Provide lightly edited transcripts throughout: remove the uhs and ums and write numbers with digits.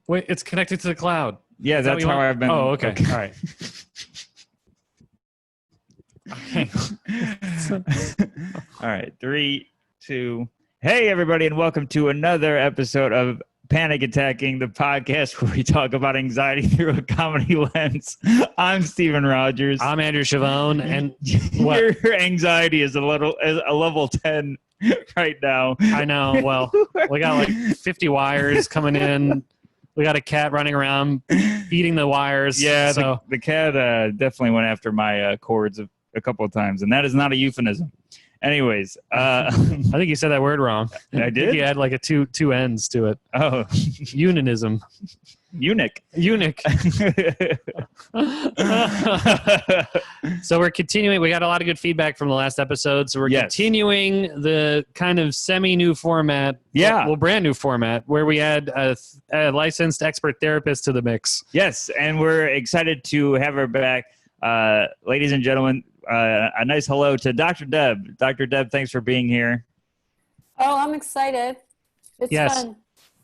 Wait, it's connected to the cloud. Yeah, that's how I've been. Oh, okay. All right. Okay. All right. 3, 2. Hey, everybody, and welcome to another episode of Panic Attacking, the podcast where we talk about anxiety through a comedy lens. I'm Steven Rogers. I'm Andrew Chavone, and your anxiety is a level 10 right now. I know. Well, we got like 50 wires coming in. We got a cat running around eating the wires. Yeah, so. the cat definitely went after my cords a couple of times, and that is not a euphemism. Anyways, I think you said that word wrong. I did? think you had like a two ends to it. Oh. Unism. Eunuch. So we're continuing. We got a lot of good feedback from the last episode. So we're continuing the kind of semi-new format. Yeah. Well, brand new format where we add a licensed expert therapist to the mix. Yes. And we're excited to have her back. Ladies and gentlemen, a nice hello to Dr. Deb. Dr. Deb, thanks for being here. Oh, I'm excited. It's fun.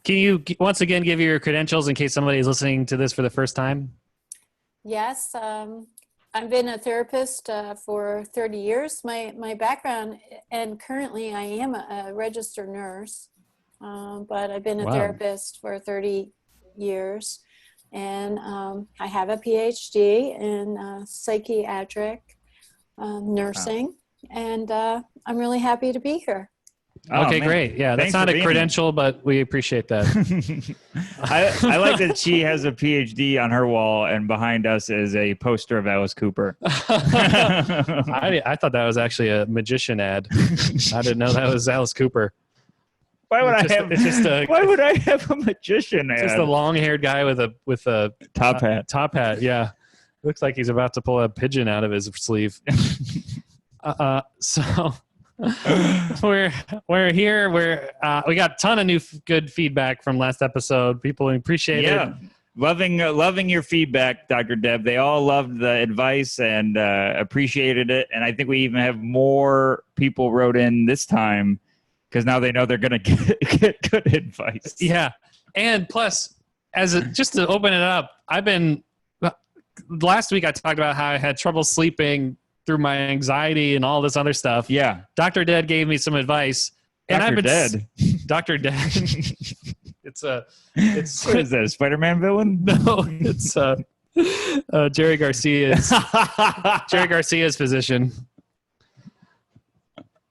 Can you once again give your credentials in case somebody is listening to this for the first time? Yes. I've been a therapist for 30 years. My background, and currently I am a registered nurse, but I've been a therapist for 30 years. And I have a PhD in psychiatric nursing, and I'm really happy to be here. Okay, great. Yeah, that's not a credential, but we appreciate that. I like that she has a PhD on her wall, and behind us is a poster of Alice Cooper. I thought that was actually a magician ad. I didn't know that was Alice Cooper. Why would why would I have a magician ad? Just a long-haired guy with a top hat. Top hat, yeah. Looks like he's about to pull a pigeon out of his sleeve. So we're here. We got a ton of new good feedback from last episode. People appreciate it. Loving your feedback, Dr. Deb. They all loved the advice and appreciated it. And I think we even have more people wrote in this time because now they know they're going to get good advice. Yeah, and plus, just to open it up, last week I talked about how I had trouble sleeping through my anxiety and all this other stuff. Yeah. Dr. Dead gave me some advice. And Dr. Dead? Dr. Dead. It's what is that, a Spider-Man villain? No, it's Jerry Garcia's physician.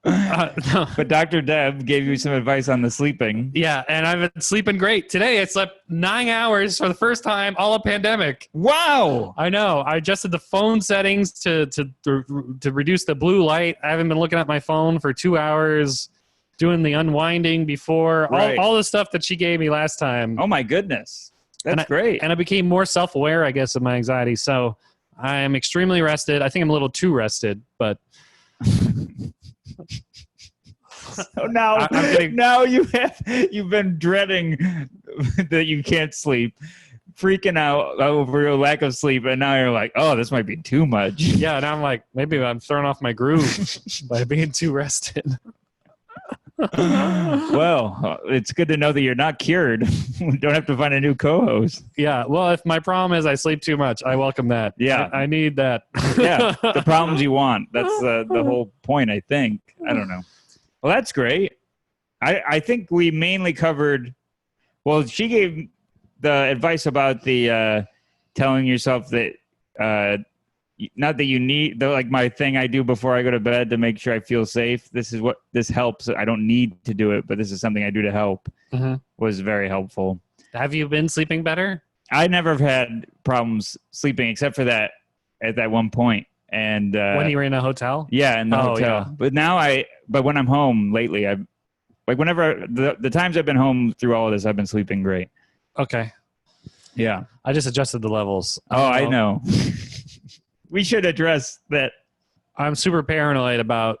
No. But Dr. Deb gave you some advice on the sleeping. Yeah, and I've been sleeping great. Today I slept 9 hours for the first time all of pandemic. Wow. I know. I adjusted the phone settings to reduce the blue light. I haven't been looking at my phone for 2 hours, doing the unwinding before, all the stuff that she gave me last time. Oh my goodness. That's great. And I became more self-aware, I guess, of my anxiety. So I am extremely rested. I think I'm a little too rested, but... So now you've been dreading that you can't sleep, freaking out over your lack of sleep, and now you're like, oh, this might be too much. Yeah, and I'm like, maybe I'm throwing off my groove by being too rested. Well, it's good to know that you're not cured. We don't have to find a new co-host. Yeah, well, if my problem is I sleep too much, I welcome that. Yeah. I need that. Yeah, the problems you want. That's the whole point, I think. I don't know. Well, that's great. I think we mainly covered, well, she gave the advice about the telling yourself that, not that you need, like my thing I do before I go to bed to make sure I feel safe. This helps. I don't need to do it, but this is something I do to help. Mm-hmm. Was very helpful. Have you been sleeping better? I never have had problems sleeping except for that at that one point. And when you were in a hotel? Yeah, in the hotel. Yeah. But when I'm home lately, whenever the times I've been home through all of this, I've been sleeping great. Okay. Yeah. I just adjusted the levels. I know. We should address that. I'm super paranoid about,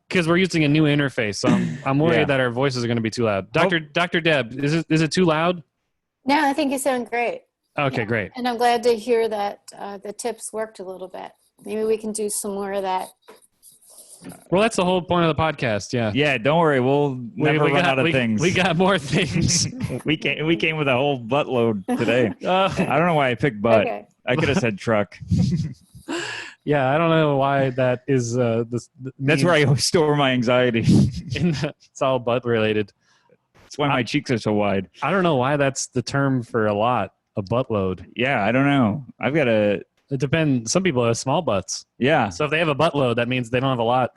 because we're using a new interface. So I'm worried that our voices are going to be too loud. Dr. Deb, is it too loud? No, I think you sound great. Okay, great. And I'm glad to hear that the tips worked a little bit. Maybe we can do some more of that Well, that's the whole point of the podcast. Yeah. Yeah, don't worry. We'll never run out of things. We got more things. we came with a whole buttload today. Uh, I don't know why I picked butt. Okay. I could have said truck. yeah, I don't know why that is. That's where I always store my anxiety. It's all butt related. That's why my cheeks are so wide. I don't know why that's the term for a lot. A buttload. Yeah, I don't know. I've got a. It depends. Some people have small butts. Yeah. So if they have a buttload, that means they don't have a lot.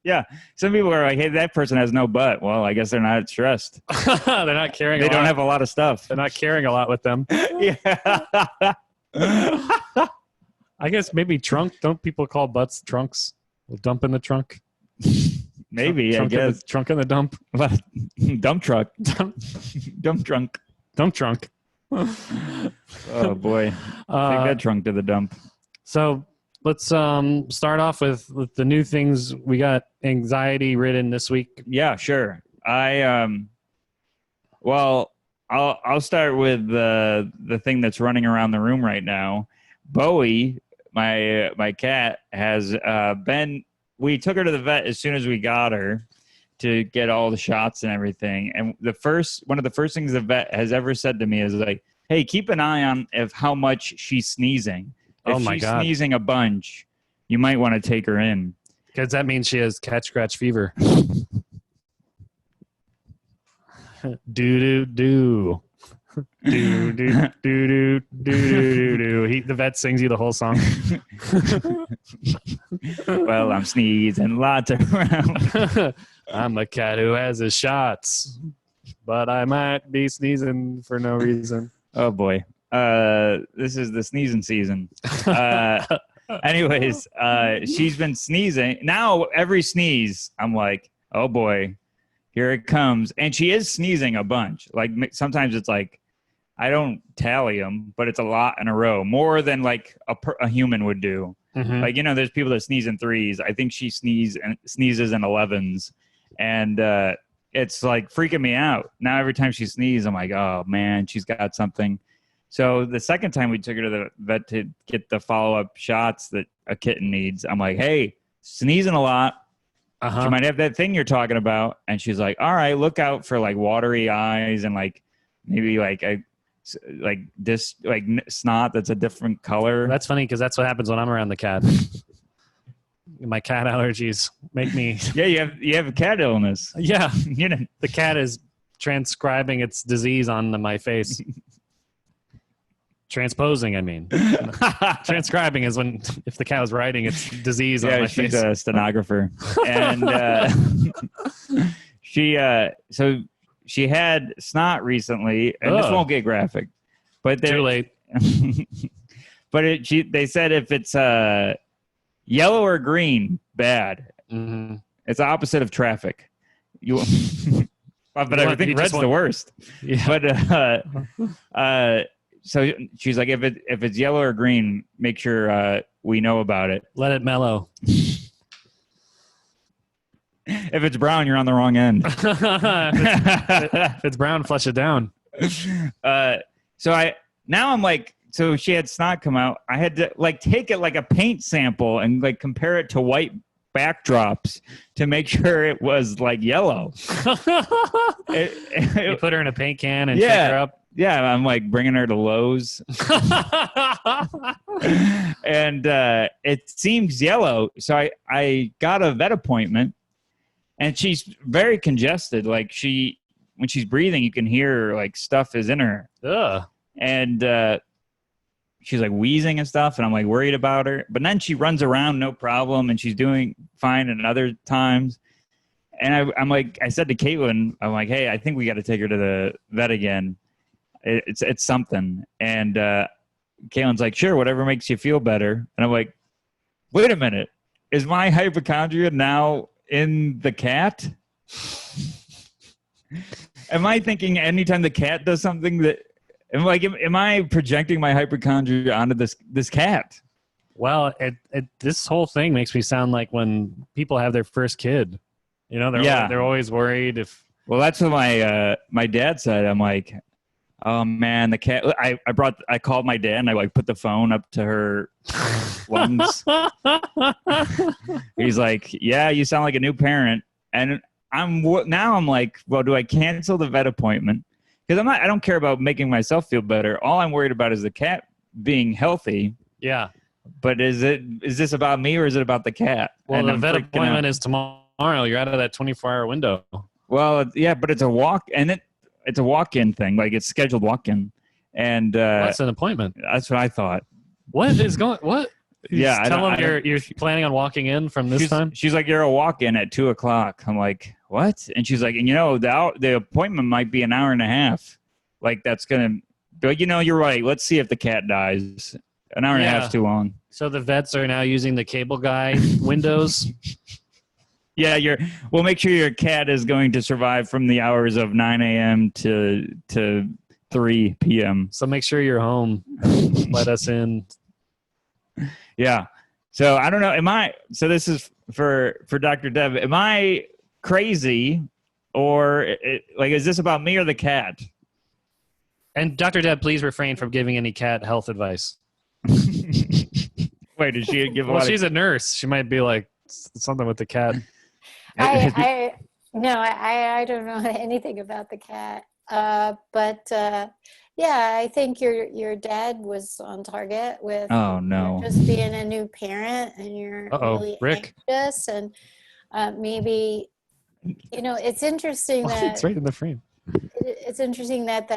Yeah. Some people are like, hey, that person has no butt. Well, I guess they're not stressed. They're not carrying. They don't have a lot of stuff. They're not carrying a lot with them. Yeah. I guess maybe trunk. Don't people call butts trunks? We'll dump in the trunk. Maybe, trunk I guess. Trunk in the dump. Dump truck. Dump trunk. Dump trunk. Oh, boy. Take that trunk to the dump. So let's start off with the new things. We got anxiety ridden this week. Yeah, sure. Well, I'll start with the thing that's running around the room right now. Bowie, my cat, has been. We took her to the vet as soon as we got her to get all the shots and everything. And one of the first things the vet has ever said to me is like, "Hey, keep an eye on how much she's sneezing. If my she's God. sneezing a bunch, you might want to take her in." Because that means she has cat scratch fever. do do do. Do do do do do do. The vet sings you the whole song. Well, I'm sneezing lots around. I'm a cat who has his shots, but I might be sneezing for no reason. Oh boy. This is the sneezing season. Anyways, she's been sneezing. Now every sneeze, I'm like, oh boy, here it comes. And she is sneezing a bunch. Like sometimes it's like, I don't tally them, but it's a lot in a row, more than like a human would do. Mm-hmm. Like, there's people that sneeze in threes. I think she sneezes in 11s. And it's like freaking me out. Now every time she sneezes, I'm like, oh man, she's got something. So the second time we took her to the vet to get the follow-up shots that a kitten needs, I'm like, hey, sneezing a lot. Uh-huh. She might have that thing you're talking about. And she's like, all right, look out for like watery eyes and like maybe like snot that's a different color. That's funny because that's what happens when I'm around the cat. My cat allergies make me. Yeah, you have a cat illness. Yeah, The cat is transcribing its disease onto my face. Transposing, I mean. Transcribing is when if the cat is writing its disease on my she's face. a stenographer, and she had snot recently, and this Ugh. won't get graphic, but Too late. But they said if it's yellow or green, bad. Mm-hmm. It's the opposite of traffic. But I think red's the worst. Yeah. But so she's like, if it's yellow or green, make sure we know about it. Let it mellow. If it's brown, you're on the wrong end. If it's brown, flush it down. So she had snot come out. I had to like take it like a paint sample and like compare it to white backdrops to make sure it was like yellow. You put her in a paint can and shake her up. Yeah, I'm like bringing her to Lowe's. And it seems yellow. So I got a vet appointment, and she's very congested. Like when she's breathing, you can hear like stuff is in her. Ugh. And she's like wheezing and stuff, and I'm like worried about her. But then she runs around no problem, and she's doing fine at other times. And I'm like, I said to Caitlin, I'm like, hey, I think we got to take her to the vet again. It's something. And Caitlin's like, sure, whatever makes you feel better. And I'm like, wait a minute, is my hypochondria now in the cat? Am I thinking anytime the cat does something that am I projecting my hypochondria onto this cat? Well, this whole thing makes me sound like when people have their first kid. They're always worried if. Well, that's what my dad said. I'm like, Oh man, the cat. I called my dad and I like put the phone up to her lungs. He's like, "Yeah, you sound like a new parent." And I'm like, "Well, do I cancel the vet appointment? Because I don't care about making myself feel better. All I'm worried about is the cat being healthy. Yeah. But is this about me or is it about the cat?" Well, And the I'm vet freaking appointment out. is tomorrow. You're out of that 24-hour window. Well, yeah, but it's a it's a walk-in thing. Like it's scheduled walk-in, and What's an appointment? that's what I thought. What is going? What? You Yeah, just I tell don't- them you're planning on walking in from this time. She's like, "You're a walk-in at 2:00." I'm like, "What?" And she's like, "And the appointment might be an hour and a half. Like that's gonna." But you're right. Let's see if the cat dies. An hour and a half is too long. So the vets are now using the cable guy windows. Yeah, we'll make sure your cat is going to survive from the hours of 9 a.m. to 3 p.m. So make sure you're home. Let us in. Yeah. So I don't know. So this is for Dr. Deb. Am I crazy or is this about me or the cat? And Dr. Deb, please refrain from giving any cat health advice. Wait, did she give a Well, lot she's a nurse. She might be like something with the cat. I don't know anything about the cat. But yeah, I think your dad was on target with Oh, no. just being a new parent, and you're really Rick. anxious, and maybe it's interesting that It's right in the frame. it's interesting that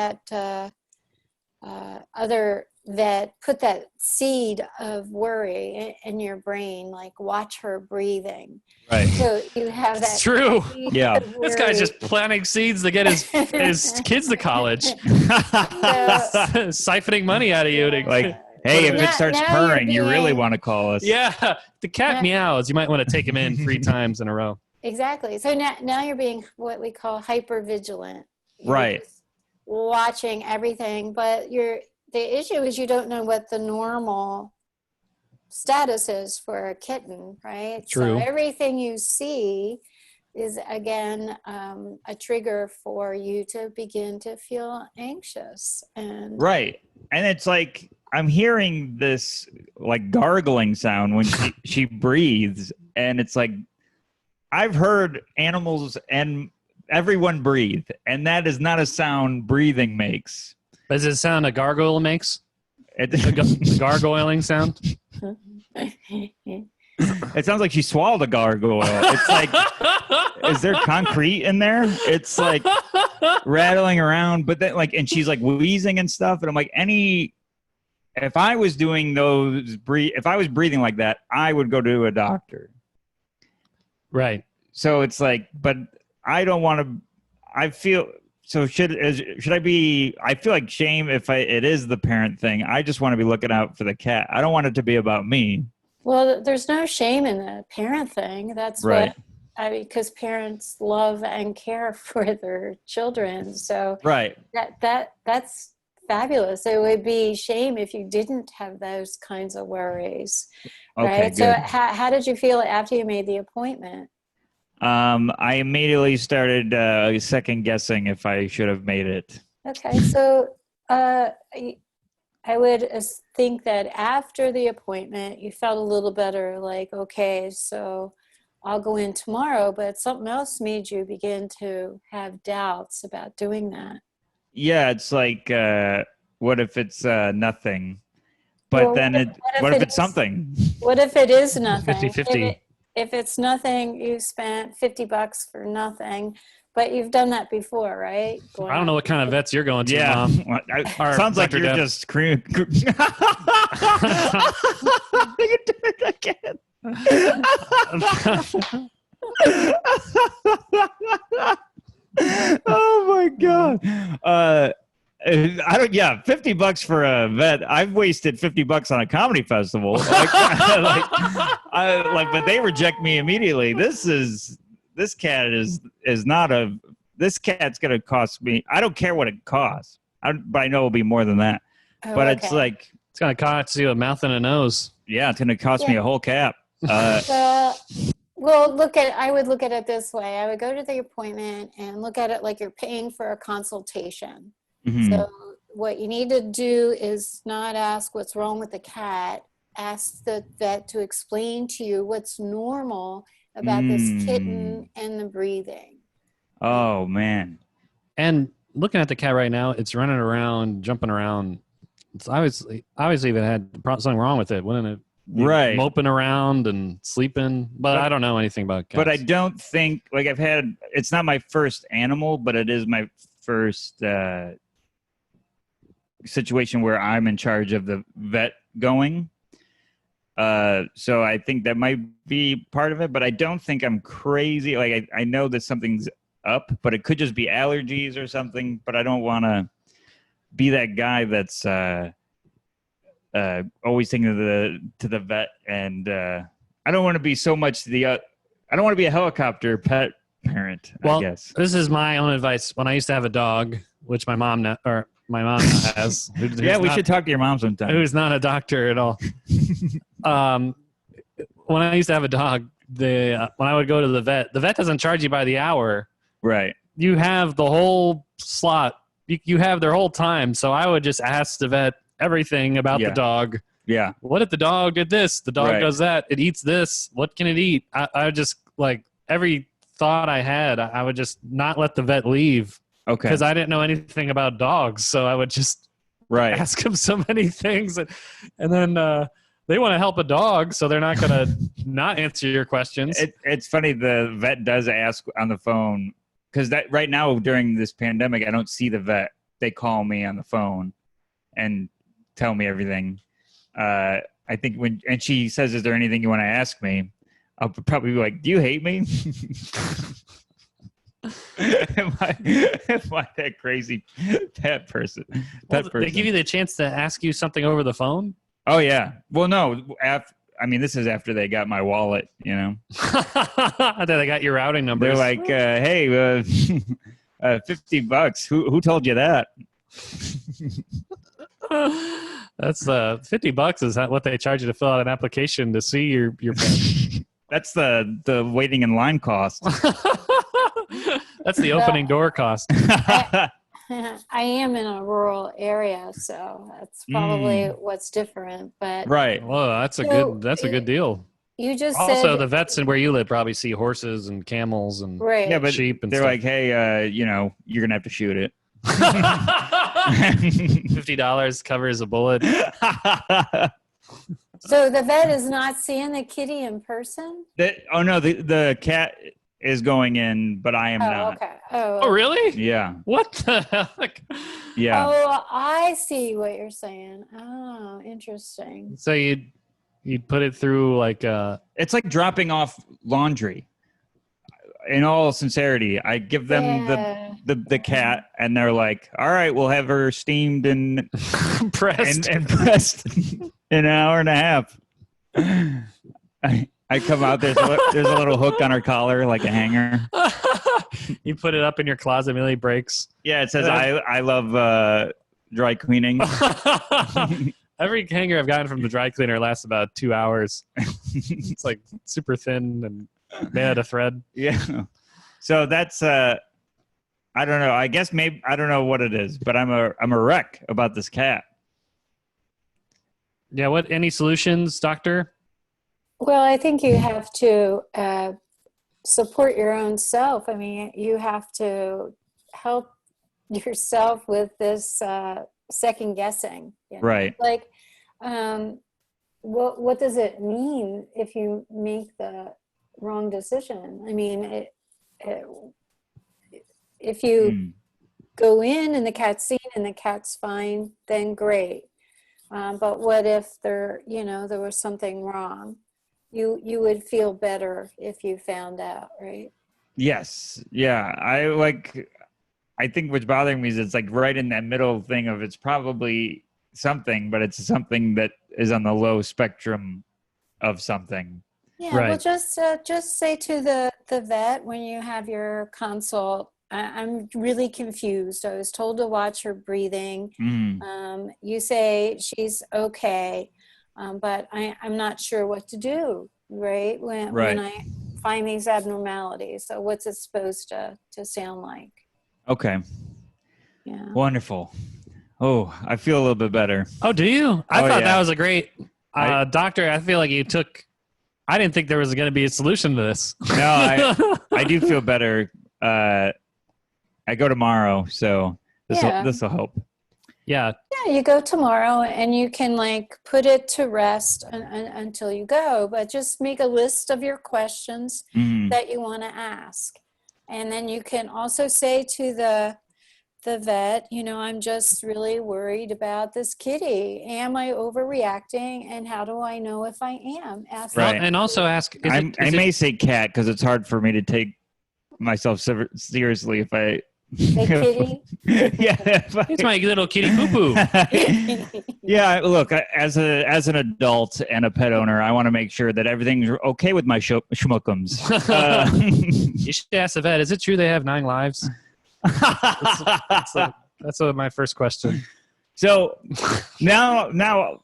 other vet put that seed of worry in your brain, like watch her breathing. Right. So you have that. It's true. seed Yeah. of This guy's worry. just planting seeds to get his kids to college. Siphoning money out of you. Like, hey, if it Now- starts now you're purring, you really being- want to call us. Yeah, the cat Yeah. meows. You might want to take him in 3 times in a row. Exactly. So now you're being what we call hyper vigilant. Right. Watching everything, but the issue is you don't know what the normal status is for a kitten, right? True. So everything you see is again a trigger for you to begin to feel anxious. And Right. And it's like I'm hearing this like gargling sound when she breathes, and it's like I've heard animals and everyone breathe, and that is not a sound breathing makes. Does it sound a gargoyle makes? The It, gargoyling sound? it sounds like she swallowed a gargoyle. It's like, is there concrete in there? It's like rattling around, but then and she's like wheezing and stuff, and I'm like, if I was doing if I was breathing like that, I would go to a doctor. Right. So it's like, but I don't want to. I feel so. Should I be? I feel like shame if it is the parent thing. I just want to be looking out for the cat. I don't want it to be about me. well, there's no shame in the parent thing. That's Right. because parents love and care for their children. So Right. that's fabulous. It would be shame if you didn't have those kinds of worries. Okay. Right. Good. So how did you feel after you made the appointment? I immediately started second guessing if I should have made it. Okay. So I would think that after the appointment, you felt a little better, like, okay, so I'll go in tomorrow, but something else made you begin to have doubts about doing that. Yeah, it's like, what if it's nothing? But Well, then what if it's something? What if it is nothing? 50-50. If it's nothing, you spent $50 for nothing, but you've done that before, right? I don't know what kind of vets you're going to, Yeah. Mom. Or Sounds like Dr. you're Deb. just you did it again. Oh my god. I don't. Yeah, $50 for a vet. I've wasted $50 on a comedy festival. But they reject me immediately. This cat is not a. This cat's gonna cost me. I don't care what it costs. But I know it'll be more than that. Oh, But it's okay. like, It's going to cost you a mouth and a nose. yeah, it's gonna cost me a whole cap. Well, I would look at it this way. I would go to the appointment and look at it like you're paying for a consultation. Mhm. So what you need to do is not ask what's wrong with the cat. Ask the vet to explain to you what's normal about this kitten and the breathing. Oh man. And looking at the cat right now, it's running around, jumping around. It's obviously it had something wrong with it, wouldn't it? Right. Moping around and sleeping, but I don't know anything about cats. But I don't think, like, it's not my first animal, but it is my first situation where I'm in charge of the vet going. So I think that might be part of it, but I don't think I'm crazy. Like, I know that something's up, but it could just be allergies or something, but I don't want to be that guy that's always taking to the vet, and I don't want to be so much I don't want to be a helicopter pet parent. Well, I guess this is my own advice. When I used to have a dog, which my mom now has. Yeah, we should talk to your mom sometime. Who's not a doctor at all. When I used to have a dog, when I would go to the vet doesn't charge you by the hour. Right. You have the whole slot. You have their whole time. So I would just ask the vet everything about the dog. Yeah. What if the dog did this? The dog does that. It eats this. What can it eat? I would just, like, every thought I had, I would just not let the vet leave. Okay. Because I didn't know anything about dogs. So I would just ask them so many things. And then they want to help a dog, so they're not going to not answer your questions. It's funny. The vet does ask on the phone, because that right now during this pandemic, I don't see the vet. They call me on the phone and tell me everything. I think and she says, "Is there anything you want to ask me?" I'll probably be like, "Do you hate me?" am I that crazy pet person? They give you the chance to ask you something over the phone? Oh yeah. Well, no. This is after they got my wallet. You know. They got your routing number. They're like, "Hey, $50. Who told you that?" That's $50 is what they charge you to fill out an application to see your pet. That's the waiting in line cost. That's the opening door cost. I am in a rural area, so that's probably what's different. But right. Well, that's a good deal. You just also said, the vets and where you live probably see horses and camels and sheep and they're stuff. like, "Hey, you're gonna have to shoot it." $50 covers a bullet. So the vet is not seeing the kitty in person? The cat is going in, but I am not. Okay. Oh, really? Yeah. What the heck? Yeah. Oh, I see what you're saying. Oh, interesting. So you'd put it through like it's like dropping off laundry. In all sincerity, I give them the cat, and they're like, "All right, we'll have her steamed and pressed and pressed in an hour and a half." I come out, there's a little hook on her collar, like a hanger. You put it up in your closet, immediately breaks. Yeah, it says I love dry cleaning. Every hanger I've gotten from the dry cleaner lasts about 2 hours. It's like super thin and made out of thread. Yeah. So that's I don't know. I guess maybe I don't know what it is, but I'm a wreck about this cat. Yeah. Any solutions, doctor? Well, I think you have to support your own self. I mean, you have to help yourself with this second guessing. You know? Right. Like, what does it mean if you make the wrong decision? I mean, if you go in and the cat's seen and the cat's fine, then great. But what if there was something wrong? You would feel better if you found out, right? Yes. Yeah. I think what's bothering me is it's like right in that middle thing of it's probably something, but it's something that is on the low spectrum of something. Yeah. Right. Well, just say to the vet when you have your consult, I'm really confused. I was told to watch her breathing. You say she's okay. But I'm not sure what to do, right? When I find these abnormalities. So what's it supposed to sound like? Okay. Yeah. Wonderful. Oh, I feel a little bit better. Oh, do you? I Oh, thought yeah. that was a great doctor. I feel like you took. I didn't think there was going to be a solution to this. No, I do feel better. I go tomorrow, so Yeah. this will help. Yeah. Yeah, you go tomorrow and you can like put it to rest until you go, but just make a list of your questions Mhm. that you want to ask. And then you can also say to the vet, you know, I'm just really worried about this kitty. Am I overreacting? And how do I know if I am? Ask Right. Well, and also ask. I may say cat because it's hard for me to take myself seriously if I. say kitty. Yeah. It's my little kitty poo poo. Yeah. Look, as an adult and a pet owner, I want to make sure that everything's okay with my schmuckums. You should ask the vet. Is it true they have 9 lives? That's my first question. So now,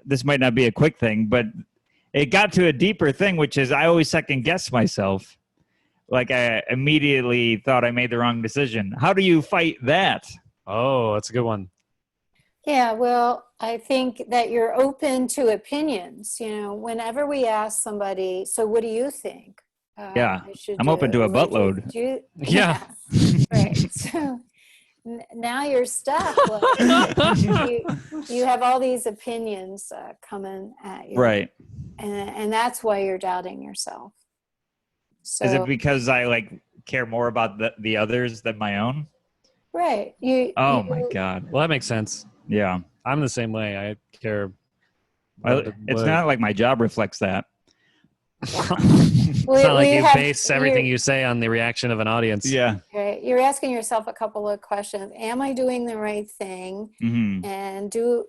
this might not be a quick thing, but it got to a deeper thing, which is I always second guess myself. Like I immediately thought I made the wrong decision. How do you fight that? Oh, that's a good one. Yeah, well, I think that you're open to opinions. You know, whenever we ask somebody, so what do you think? Yeah, I should I'm open to a What buttload. Yeah. Right. So now you're stuck. You have all these opinions coming at you. Right. And that's why you're doubting yourself. So, Is it because I like care more about the others than my own? right. Oh my God. Well, that makes sense. Yeah. I'm the same way. I care. It's not like my job reflects that. It's not like you base everything you say on the reaction of an audience. Yeah. Right. You're asking yourself a couple of questions. Am I doing the right thing? Mm-hmm. And do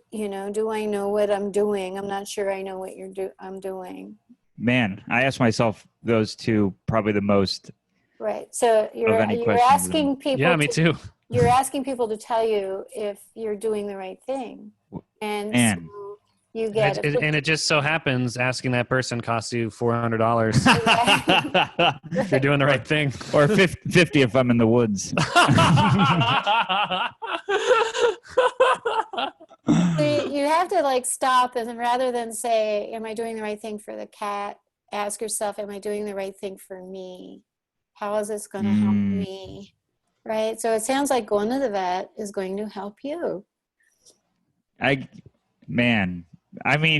I know what I'm doing? I'm not sure I know what I'm doing. Man, I ask myself those two probably the most. Right. So you're any questions asking people. Yeah, me too. You're asking people to tell you if you're doing the right thing, and so you get And it just so happens asking that person costs you $400 if you're doing the right thing. Or 50 if I'm in the woods. You have to like stop, and then rather than say, am I doing the right thing for the cat, ask yourself, am I doing the right thing for me? How is this going to help me? Right. So it sounds like going to the vet is going to help you. I mean,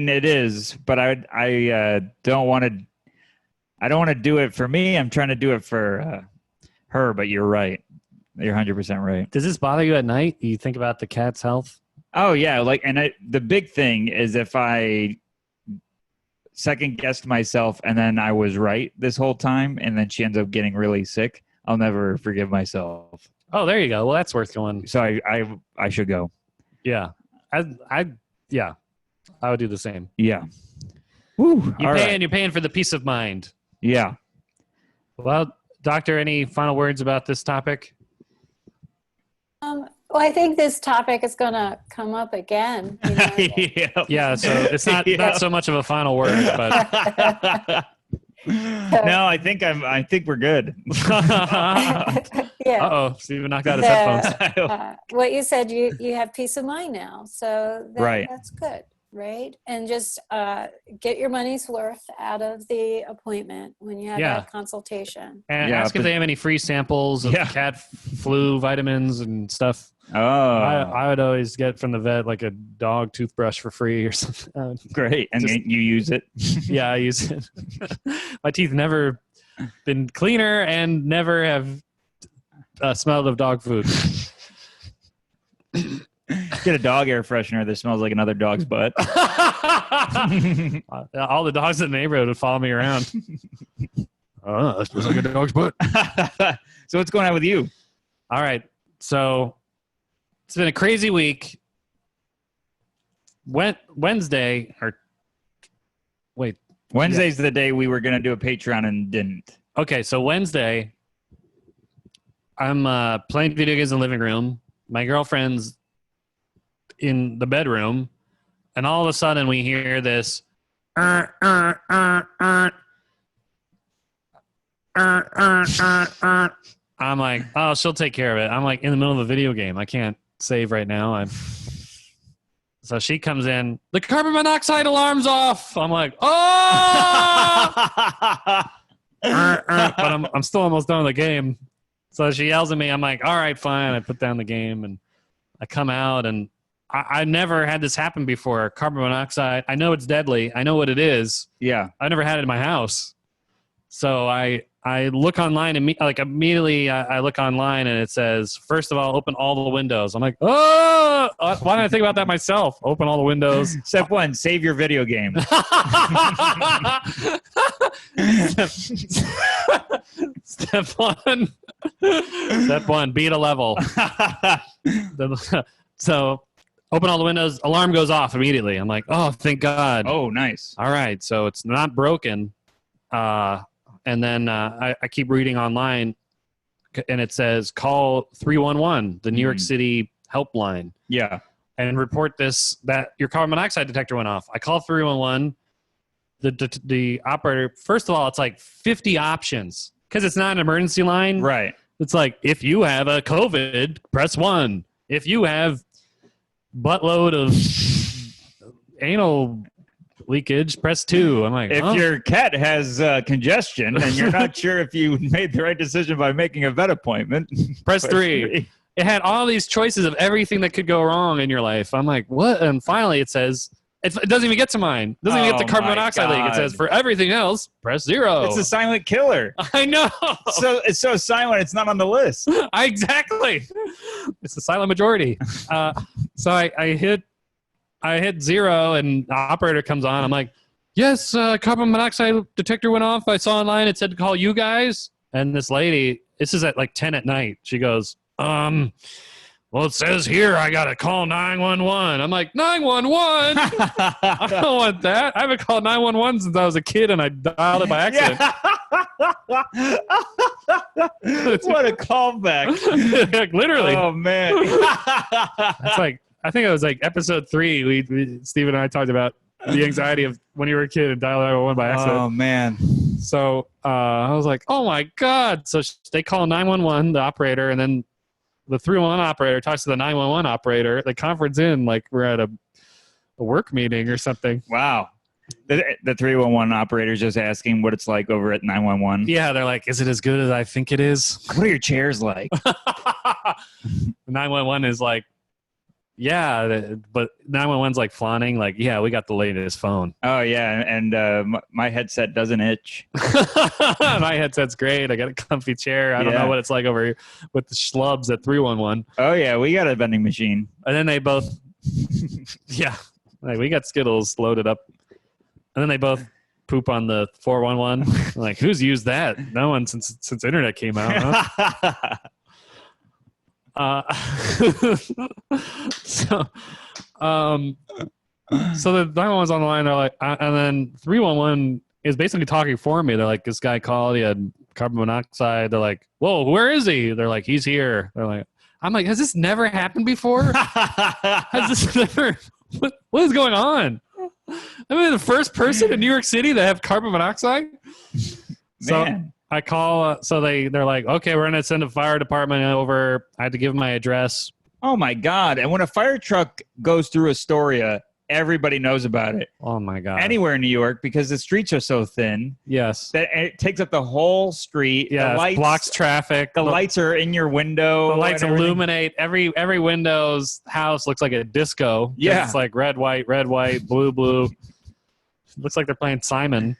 it is, but I don't want to. I don't want to do it for me. I'm trying to do it for her. But you're right. You're 100% right. Does this bother you at night? Do you think about the cat's health? Oh yeah, the big thing is if I second guessed myself and then I was right this whole time, and then she ends up getting really sick, I'll never forgive myself. Oh, there you go. Well, that's worth going. So I should go. Yeah, I would do the same. Yeah. Woo. You're paying for the peace of mind. Yeah. Well, doctor, any final words about this topic? Well, I think this topic is going to come up again. You know? Yeah, so it's not so much of a final word, but no, I think we're good. Yeah. Uh-oh, Steven knocked out his headphones. What you said, you have peace of mind now, so Right. that's good, right? And just get your money's worth out of the appointment when you have that consultation. And ask if they have any free samples of cat flu vitamins and stuff. Oh, I would always get from the vet like a dog toothbrush for free or something. Great. And you use it? Yeah, I use it. My teeth never been cleaner and never have smelled of dog food. Get a dog air freshener that smells like another dog's butt. All the dogs in the neighborhood would follow me around. Oh, that smells like a dog's butt. So what's going on with you? All right. So it's been a crazy week. Wednesday's the day we were going to do a Patreon and didn't. Okay, so Wednesday, I'm playing video games in the living room. My girlfriend's in the bedroom, and all of a sudden we hear this. I'm like, oh, she'll take care of it. I'm like in the middle of a video game. I can't save right now. So she comes in. The carbon monoxide alarm's off. I'm like, oh! But I'm still almost done with the game. So she yells at me. I'm like, all right, fine. I put down the game and I come out, and I never had this happen before. Carbon monoxide. I know it's deadly. I know what it is. Yeah. I never had it in my house. So I look online and immediately I look online and it says, first of all, open all the windows. I'm like, oh, why didn't I think about that myself? Open all the windows. Step 1, save your video game. Step one, beat a level. So open all the windows. Alarm goes off immediately. I'm like, oh, thank God. Oh, nice. All right. So it's not broken. And then I keep reading online, and it says call 311, the New York City helpline. Yeah. And report that your carbon monoxide detector went off. I call 311. The operator, first of all, it's like 50 options because it's not an emergency line. Right. It's like, if you have a COVID, press 1. If you have buttload of anal leakage, press 2. I'm like, if your cat has congestion and you're not sure if you made the right decision by making a vet appointment, press 3. It had all these choices of everything that could go wrong in your life. I'm like, what? And finally it says, it doesn't even get to mine. It doesn't even get to carbon monoxide leak. It says, for everything else, press 0. It's a silent killer. I know. So it's so silent, it's not on the list. Exactly. It's the silent majority. So I hit 0, and the operator comes on. I'm like, yes, carbon monoxide detector went off. I saw online it said to call you guys. And this lady, this is at like 10 at night. She goes, well, it says here I got to call 911. I'm like, 911? I don't want that. I haven't called 911 since I was a kid, and I dialed it by accident. What a callback. Like, literally. Oh, man. It's like, I think it was like episode 3. We Steve and I talked about the anxiety of when you were a kid and dial 911 by accident. Oh, man. So I was like, oh, my God. So they call 911, the operator, and then the 311 operator talks to the 911 operator. They conference in like we're at a work meeting or something. Wow. The 311 operator's just asking what it's like over at 911. Yeah, they're like, is it as good as I think it is? What are your chairs like? 911 is like, yeah, but 911's like flaunting, like, yeah, we got the latest phone. Oh, yeah, and my headset doesn't itch. My headset's great. I got a comfy chair. I don't know what it's like over here with the schlubs at 311. Oh, yeah, we got a vending machine. And then they both, yeah, like we got Skittles loaded up. And then they both poop on the 411. Like, who's used that? No one since internet came out, huh? So the 911's on the line. They're like, and then 311 is basically talking for me. They're like, this guy called. He had carbon monoxide. They're like, whoa, where is he? They're like, he's here. They're like, I'm like, has this never happened before? Has this never? What is going on? Am I the first person in New York City that have carbon monoxide? Man. So I call, so they're like, okay, we're going to send a fire department over. I had to give them my address. Oh, my God. And when a fire truck goes through Astoria, everybody knows about it. Oh, my God. Anywhere in New York, because the streets are so thin. Yes. That it takes up the whole street. Yeah, the lights, blocks traffic. The lights are in your window. The lights illuminate. Every Windows house looks like a disco. Yeah. It's like red, white, blue, blue. Looks like they're playing Simon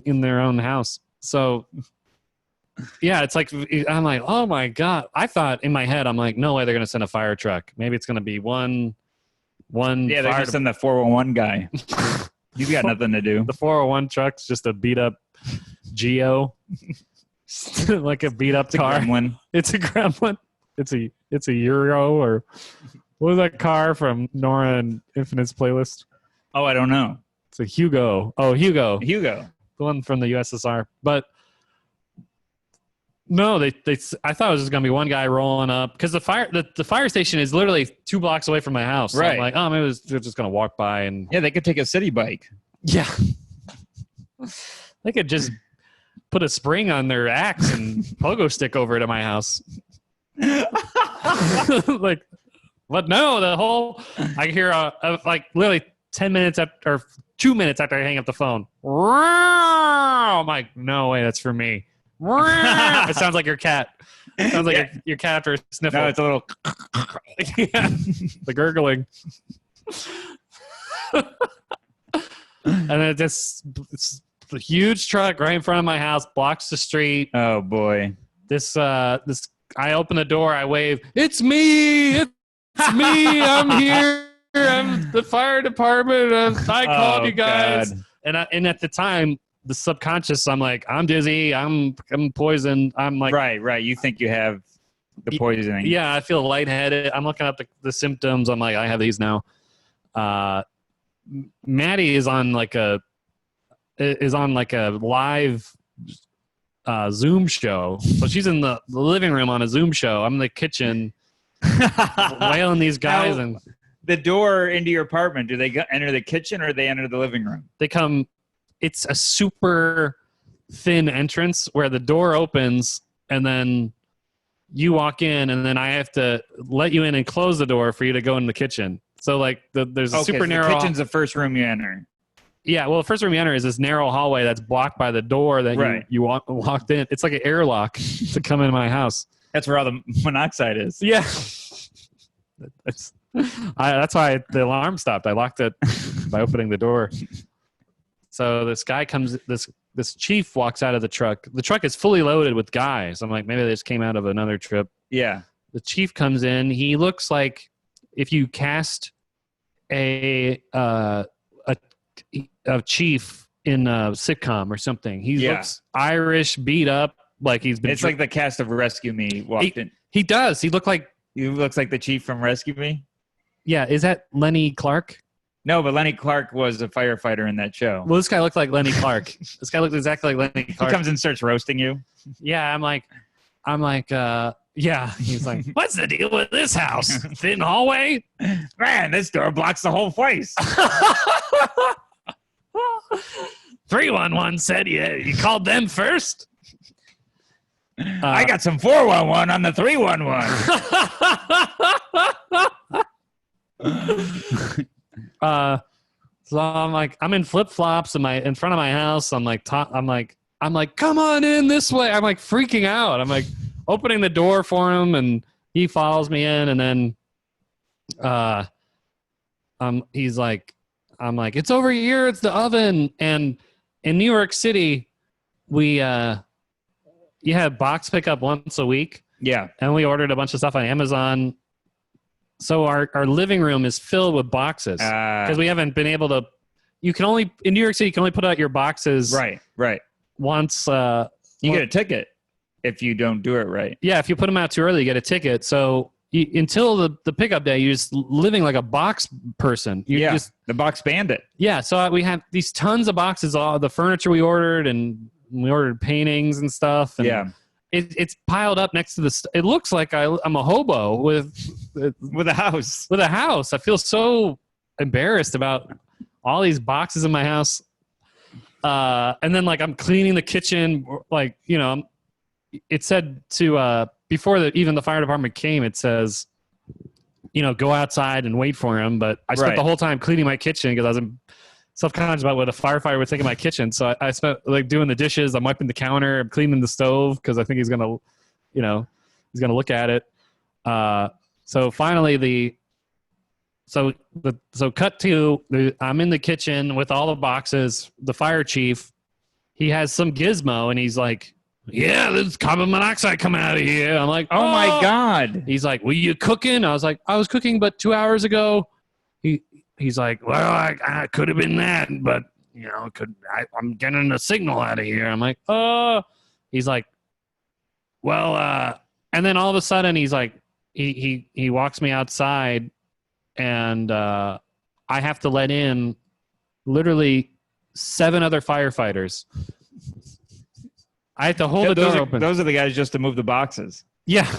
in their own house. So, yeah, it's like, I'm like, oh, my God. I thought in my head, I'm like, no way they're going to send a fire truck. Maybe it's going to be one. Yeah, they're just send the 411 guy. You've got nothing to do. The 401 truck's just a beat up Geo, like a beat up car. Gremlin. It's a Gremlin. It's a Euro, or what was that car from Nora and Infinite's playlist? Oh, I don't know. It's a Hugo. Oh, Hugo. Hugo. The one from the USSR. But no, I thought it was just gonna be one guy rolling up because the fire station is literally 2 blocks away from my house. So right. I'm like, oh, maybe they're just gonna walk by and Yeah, they could take a city bike. yeah, they could just put a spring on their axe and pogo stick over it at my house. Like But no, I hear like literally 10 minutes after, or 2 minutes after I hang up the phone. I'm like, no way, that's for me. It sounds like your cat. It sounds like your cat after a sniffle. No, it's a little. Yeah, the gurgling. And then it's a huge truck right in front of my house, blocks the street. Oh boy. This I open the door, I wave, it's me, I'm here, I'm the fire department, I called you guys. God. And at the time, the subconscious, I'm like, I'm dizzy, I'm poisoned, I'm like, Right. You think you have the poisoning? yeah, I feel lightheaded. I'm looking up the symptoms. I'm like, I have these now. Maddie is on like a live Zoom show. So she's in the living room on a Zoom show. I'm in the kitchen wailing these guys, Now, and the door into your apartment, do they enter the kitchen or they enter the living room? they come. It's a super thin entrance where the door opens and then you walk in, and then I have to let you in and close the door for you to go in the kitchen. So like there's a super narrow. The kitchen's the first room you enter. Yeah, well, the first room you enter is this narrow hallway that's blocked by the door that you walked in. It's like an airlock to come into my house. That's where all the monoxide is. Yeah. That's why the alarm stopped. I locked it by opening the door. So this guy comes, this chief walks out of the truck. The truck is fully loaded with guys. I'm like, maybe they just came out of another trip. Yeah. The chief comes in. He looks like if you cast a chief in a sitcom or something. He looks Irish, beat up, like he's been. It's like the cast of Rescue Me walked in. He does. He looks like the chief from Rescue Me. Yeah, is that Lenny Clark? No, but Lenny Clark was a firefighter in that show. Well, this guy looked like Lenny Clark. This guy looked exactly like Lenny Clark. He comes and starts roasting you. Yeah, I'm like, yeah. He's like, what's the deal with this house? Thin hallway? Man, this door blocks the whole place. 311 said you called them first? I got some 411 on the 311. So I'm like, I'm in flip flops in front of my house. I'm like, come on in this way. I'm like freaking out. I'm like opening the door for him, and he follows me in, and then, he's like, I'm like, it's over here. It's the oven. And in New York City, you have box pickup once a week. Yeah. And we ordered a bunch of stuff on Amazon. So our living room is filled with boxes because we haven't been able to. In New York City, you can only put out your boxes right once. You get a ticket if you don't do it right. Yeah, if you put them out too early, you get a ticket. So until the pickup day, you're just living like a box person. The box bandit. Yeah, so we have these tons of boxes, all the furniture we ordered, and we ordered paintings and stuff. And yeah. It's piled up next to it looks like I'm a hobo with a house. With a house. I feel so embarrassed about all these boxes in my house. And then like I'm cleaning the kitchen, like, it said to before even the fire department came, it says, go outside and wait for him. But I spent the whole time cleaning my kitchen because I was self-conscious about what a firefighter would take in my kitchen. So I spent like doing the dishes. I'm wiping the counter. I'm cleaning the stove because I think he's gonna, he's gonna look at it. So finally cut to I'm in the kitchen with all the boxes. The fire chief, he has some gizmo and he's like, yeah, there's carbon monoxide coming out of here. I'm like, oh my God. He's like, were you cooking? I was like, I was cooking, but 2 hours ago. He's like, well, I could have been that, but I'm getting a signal out of here. I'm like, oh. He's like, well, and then all of a sudden he's like, he walks me outside, and I have to let in literally 7 other firefighters. I have to hold the door open. Those are the guys just to move the boxes. Yeah.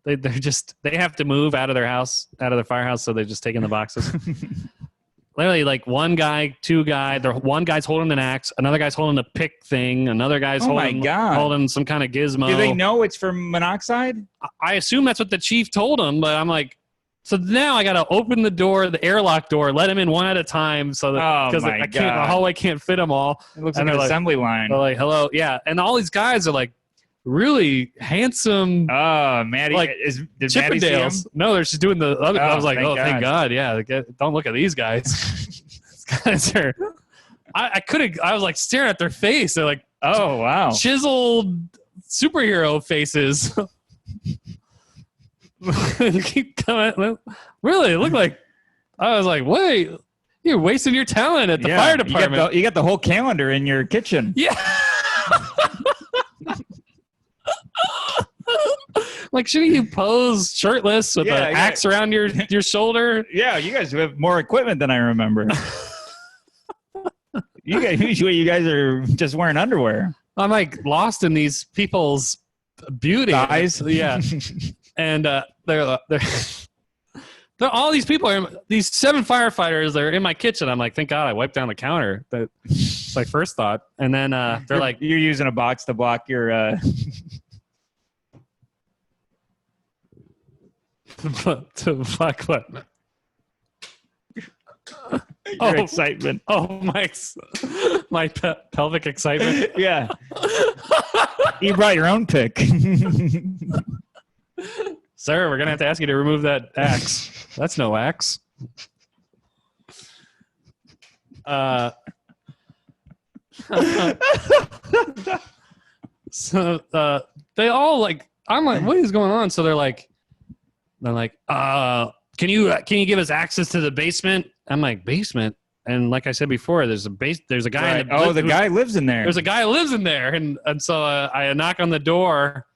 They have to move out of their firehouse, so they're just taking the boxes. Literally, like one guy, 2 guys. One guy's holding an axe, another guy's holding a pick thing, another guy's holding some kind of gizmo. Do they know it's for monoxide? I assume that's what the chief told him, but I'm like, So now I got to open the door, the airlock door, let them in one at a time, so that because my I can't, God. the hallway can't fit them all. It looks And like an they're assembly line. They're like, hello, yeah, and all these guys are like really handsome. Oh, Maddie, like did Maddie see him? Chippendales. No, they're just doing the other. I was like, thank thank God. God, yeah. Don't look at these guys. These guys are. I couldn't. I was like staring at their face. They're like, Oh, wow. chiseled superhero faces. Keep coming. Really, it looked like I was like, wait, you're wasting your talent at the fire department. You got the whole calendar in your kitchen. Yeah. Like, shouldn't you pose shirtless with an axe around your shoulder? Yeah, you guys have more equipment than I remember. Usually you guys are just wearing underwear. I'm like lost in these people's beauty. Eyes. Yeah. And they're all these people are these 7 firefighters. They're in my kitchen. I'm like, thank God I wiped down the counter. That's my first thought. And then they're like, you're using a box to block your to fuck what? your excitement. Oh, my pelvic excitement. Yeah. You brought your own pick. Sir, we're gonna have to ask you to remove that axe. That's no axe. So they all like. I'm like, what is going on? So they're like, can you give us access to the basement? I'm like, basement? And like I said before, there's a guy. Right. The guy lives in there. There's a guy who lives in there, and so I knock on the door.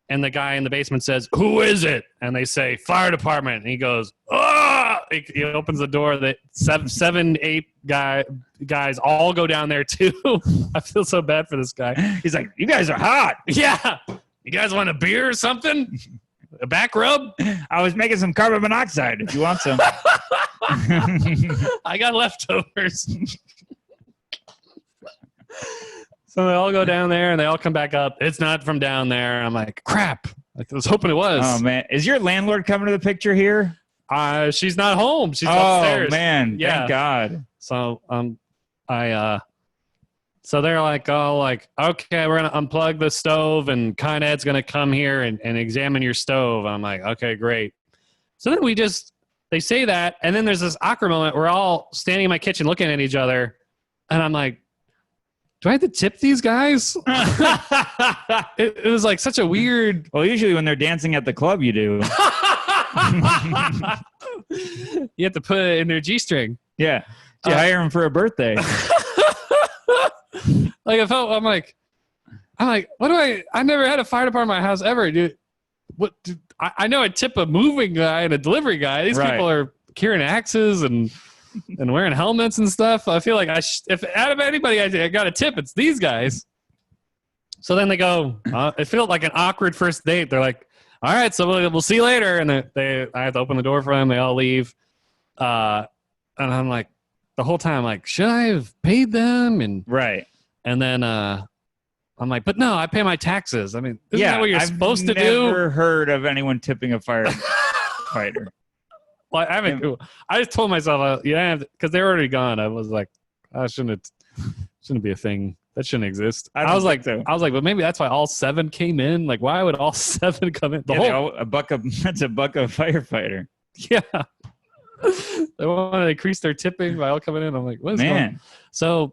And the guy in the basement says, "Who is it?" And they say, "Fire department." And he goes, "Ah!" He opens the door. That 8 guys all go down there too. I feel so bad for this guy. He's like, "You guys are hot." Yeah. You guys want a beer or something? A back rub? I was making some carbon monoxide. If you want some, I got leftovers. So they all go down there and they all come back up. It's not from down there. I'm like, crap. I was hoping it was. Oh man, is your landlord coming to the picture here? She's not home. She's upstairs. Oh man, Yeah. Thank God. So so they're like, okay, we're gonna unplug the stove and Con Ed's gonna come here and examine your stove. I'm like, okay, great. So then they say that, and then there's this awkward moment. We're all standing in my kitchen looking at each other, and I'm like, do I have to tip these guys? It was like such a weird. Well, usually when they're dancing at the club, you do. You have to put it in their G-string. Yeah. You hire them for a birthday. Like I'm like, what do I never had a fire department in my house ever, dude. I know I tip a moving guy and a delivery guy. These people are carrying axes and wearing helmets and stuff. I feel like if out of anybody I got a tip, it's these guys. So then they go, it felt like an awkward first date. They're like, all right, so we'll see you later. And I have to open the door for them. They all leave. And I'm like, the whole time, I'm like, should I have paid them? And then I'm like, but no, I pay my taxes. I mean, isn't that what you're supposed to do? I've never heard of anyone tipping a firefighter. Well, I haven't. I just told myself, because they're already gone. I was like, shouldn't be a thing. That shouldn't exist. I was like, but maybe that's why all 7 came in. Like, why would all 7 come in? That's a buck of firefighter. Yeah. They want to increase their tipping by all coming in. I'm like, what is going on? So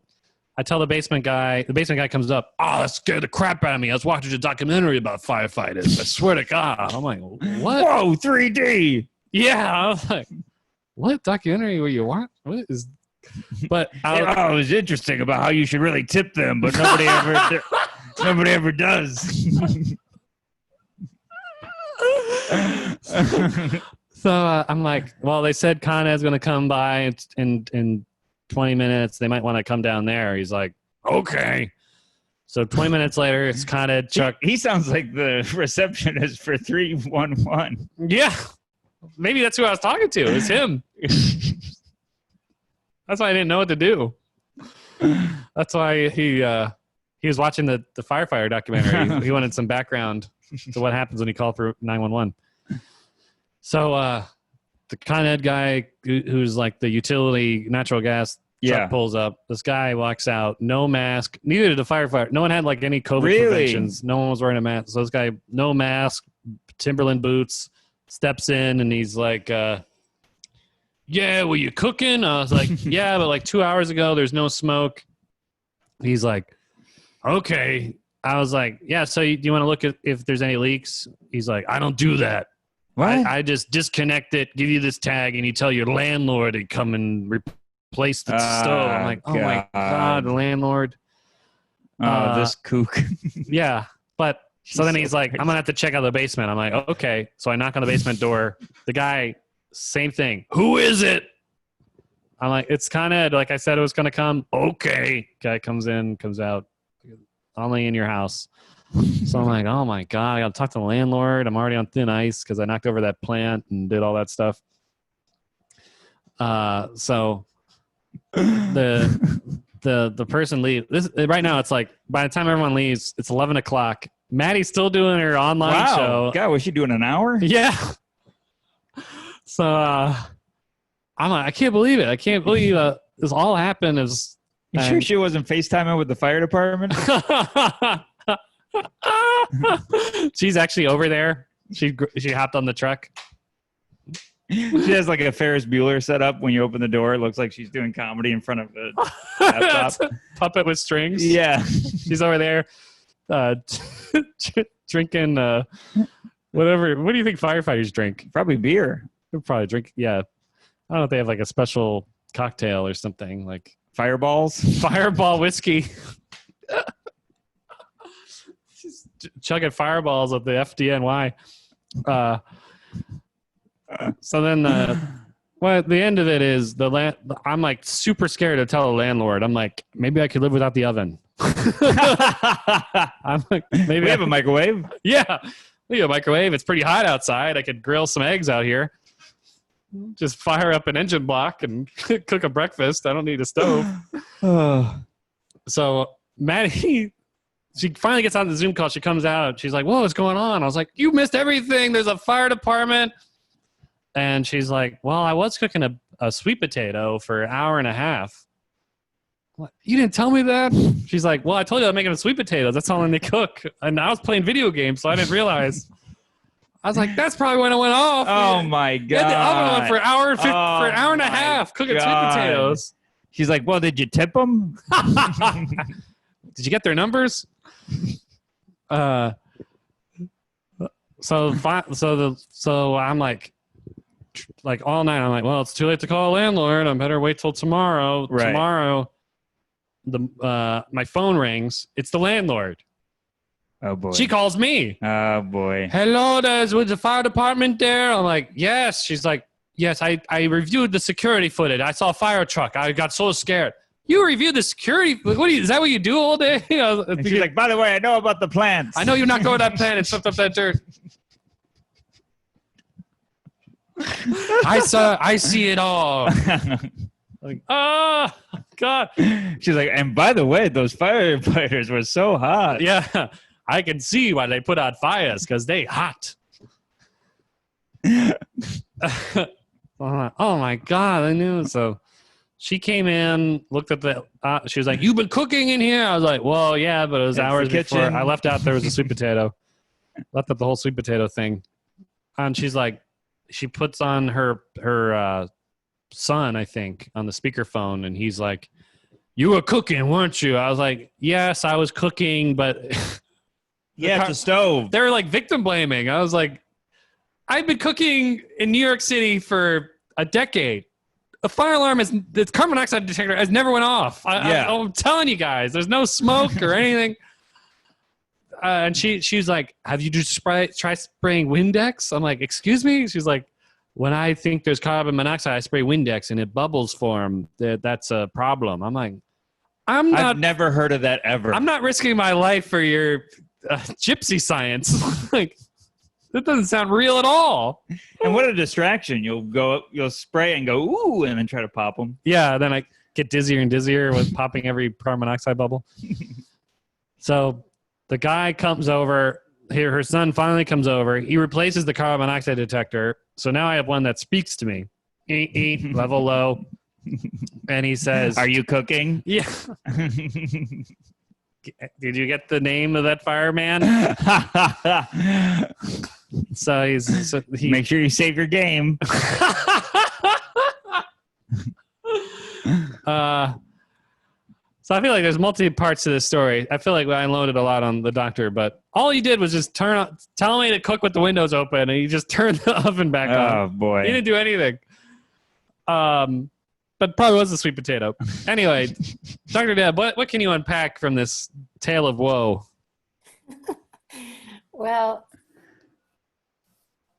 I tell the basement guy. The basement guy comes up. Oh, that scared the crap out of me. I was watching a documentary about firefighters. I swear to God. I'm like, what? Whoa, 3D. Yeah, I was like, what documentary were you watching? What is? But it was interesting about how you should really tip them, but nobody ever does. So I'm like, well, they said Con Ed's going to come by in 20 minutes. They might want to come down there. He's like, okay. So 20 minutes later, it's Con Ed, Chuck. He sounds like the receptionist for 311. Yeah. Maybe that's who I was talking to. It's him. That's why I didn't know what to do. That's why he was watching the firefighter documentary. He wanted some background to what happens when you call for 911. So the Con Ed guy who's like the utility natural gas truck pulls up. This guy walks out, no mask. Neither did the firefighter. No one had like any COVID preventions. No one was wearing a mask. So this guy, no mask, Timberland boots, steps in and he's like, yeah, were you cooking? I was like, yeah, but like 2 hours ago, there's no smoke. He's like, okay. I was like, yeah, so do you want to look at if there's any leaks? He's like, I don't do that. What? I just disconnect it, give you this tag, and you tell your landlord to come and replace the stove. I'm like, oh my God, the landlord. This kook. Yeah. But so then he's like, I'm going to have to check out the basement. I'm like, okay. So I knock on the basement door. The guy, same thing. Who is it? I'm like, it's Con Ed. Like I said, it was going to come. Okay. Guy comes in, comes out. Only in your house. So I'm like, oh my God, I got to talk to the landlord. I'm already on thin ice because I knocked over that plant and did all that stuff. So the person leaves. Right now, it's like by the time everyone leaves, it's 11 o'clock. Maddie's still doing her online show. God, was she doing an hour? Yeah. So I'm like, I can't believe it. I can't believe this all happened. You sure she wasn't FaceTiming with the fire department? She's actually over there. She hopped on the truck. She has like a Ferris Bueller set up. When you open the door, it looks like she's doing comedy in front of the laptop. Puppet with strings. Yeah. She's over there drinking whatever. What do you think firefighters drink? Probably beer. They'll probably drink. Yeah. I don't know if they have like a special cocktail or something like Fireballs. Fireball whiskey. She's chugging fireballs at the FDNY. So then the end of it is I'm like super scared to tell the landlord. I'm like, maybe I could live without the oven. I'm like, maybe we have a microwave. Yeah, we have a microwave. It's pretty hot outside. I could grill some eggs out here. Just fire up an engine block and cook a breakfast. I don't need a stove. So Maddie, she finally gets on the Zoom call. She comes out. She's like, whoa, what's going on? I was like, you missed everything. There's a fire department. And she's like, well, I was cooking a sweet potato for an hour and a half. What? You didn't tell me that? She's like, well, I told you I'm making a sweet potatoes. That's all they cook. And I was playing video games, so I didn't realize. I was like, that's probably when it went off. Oh my God! You had the oven on for an hour and a half cooking sweet potatoes. She's like, well, did you tip them? Did you get their numbers? So I'm like all night. I'm like, well, it's too late to call a landlord. I better wait till tomorrow. Right. Tomorrow, my phone rings. It's the landlord. Oh boy. She calls me. Oh boy. Hello, was the fire department there? I'm like, yes. She's like, yes, I reviewed the security footage. I saw a fire truck. I got so scared. You reviewed the security? Is that what you do all day? And she's like, by the way, I know about the plants. I know you knocked over that plant and swept up that dirt. I see it all. Like, oh, God. She's like, and by the way, those firefighters were so hot. Yeah. I can see why they put out fires because they hot. Oh my God, I knew. So she came in, looked at the. She was like, "You've been cooking in here." I was like, "Well, yeah, but it was hours before I left out. There was a sweet potato. Left up the whole sweet potato thing." And she's like, she puts on her son, I think, on the speakerphone, and he's like, "You were cooking, weren't you?" I was like, "Yes, I was cooking, but." Yeah, it's a stove. They were like victim blaming. I was like, I've been cooking in New York City for a decade. A fire alarm the carbon monoxide detector has never went off. I'm telling you guys, there's no smoke or anything. And she's like, have you just try spraying Windex? I'm like, excuse me? She's like, when I think there's carbon monoxide, I spray Windex and it bubbles form. That's a problem. I'm like, I've never heard of that ever. I'm not risking my life for your gypsy science. Like, that doesn't sound real at all. And what a distraction. You'll spray and go, ooh, and then try to pop them. Yeah, then I get dizzier and dizzier with popping every carbon monoxide bubble. So the guy comes over. here, her son finally comes over. He replaces the carbon monoxide detector. So now I have one that speaks to me. Level low. And he says, "Are you cooking?" Yeah. Did you get the name of that fireman? So he Make sure you save your game. So I feel like there's multi parts to this story. I feel like I unloaded a lot on the doctor, but all he did was just tell me to cook with the windows open, and he just turned the oven back on. Oh boy. He didn't do anything. But probably was a sweet potato. Anyway, Dr. Deb, what can you unpack from this tale of woe? Well,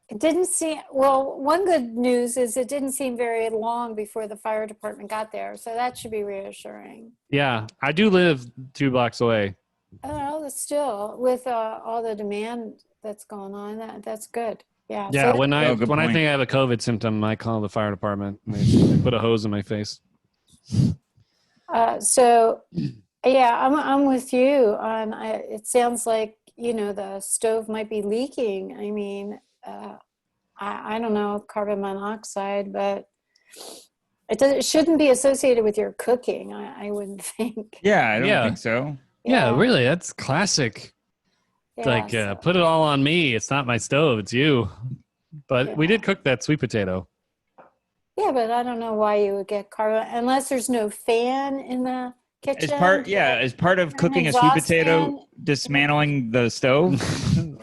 it didn't seem, well, one good news is it didn't seem very long before the fire department got there. So that should be reassuring. Yeah, I do live 2 blocks away. Oh, but still, with all the demand that's going on, that's good. Yeah. Yeah, So, when I good think point. I have a COVID symptom, I call the fire department. They put a hose in my face. yeah, I'm with you on. It sounds like the stove might be leaking. I mean, I don't know carbon monoxide, but it shouldn't be associated with your cooking. I wouldn't think. Yeah, I don't think so. Yeah, really, that's classic. Yeah, Like, so- put it all on me. It's not my stove. It's you. But Yeah. we did cook that sweet potato. Yeah, but I don't know why you would get carbon unless there's no fan in the kitchen. As part of An cooking a sweet exhaust potato, fan. dismantling the stove.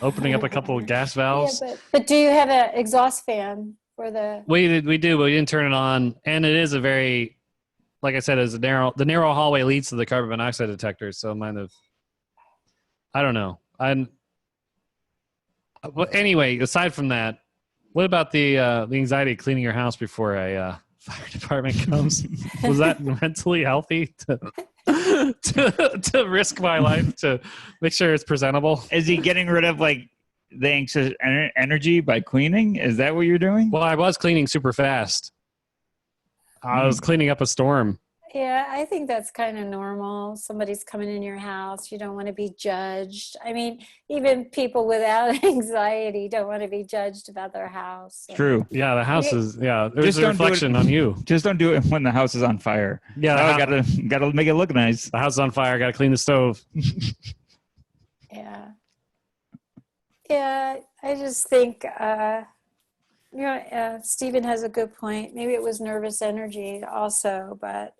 Opening up a couple of gas Yeah, valves. but do you have an exhaust fan for the? We do, but we didn't turn it on. And it is a very, like I said, the narrow hallway leads to the carbon monoxide detector. So I don't know. But anyway, aside from that, what about the anxiety of cleaning your house before a fire department comes? Was that mentally healthy to risk my life to make sure it's presentable? Is he getting rid of like the anxious energy by cleaning? Is that what you're doing? Well, I was cleaning super fast. I was cleaning up a storm. Yeah, I think that's kind of normal. Somebody's coming in your house. You don't want to be judged. I mean, even people without anxiety don't want to be judged about their house. So- True. Yeah, the house is. Yeah, there's Just a don't do it- reflection on you. Just don't do it when the house is on fire. Yeah, Gotta make it look nice. the house is on fire. Got to clean the stove. Yeah. Yeah, I just think, Stephen has a good point. Maybe it was nervous energy also, but,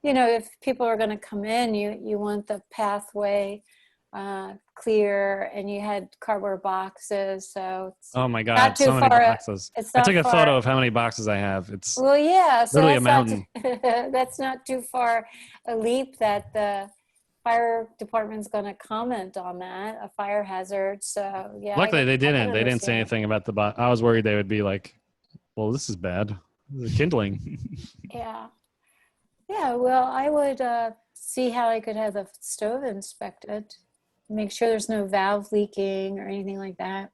if people are going to come in, you want the pathway clear, and you had cardboard boxes, so it's Oh my Not God, too so many far- boxes. it's I not took a far- photo of how many boxes I have. It's Well, yeah, so literally a that's not too far a leap that the fire department's going to comment on that, a fire hazard. So yeah. luckily they I can didn't. They didn't say understand. anything about the box. I was worried they would be like, "Well, this is bad. This is kindling." Yeah. Yeah. Well, I would see how I could have the stove inspected, make sure there's no valve leaking or anything like that.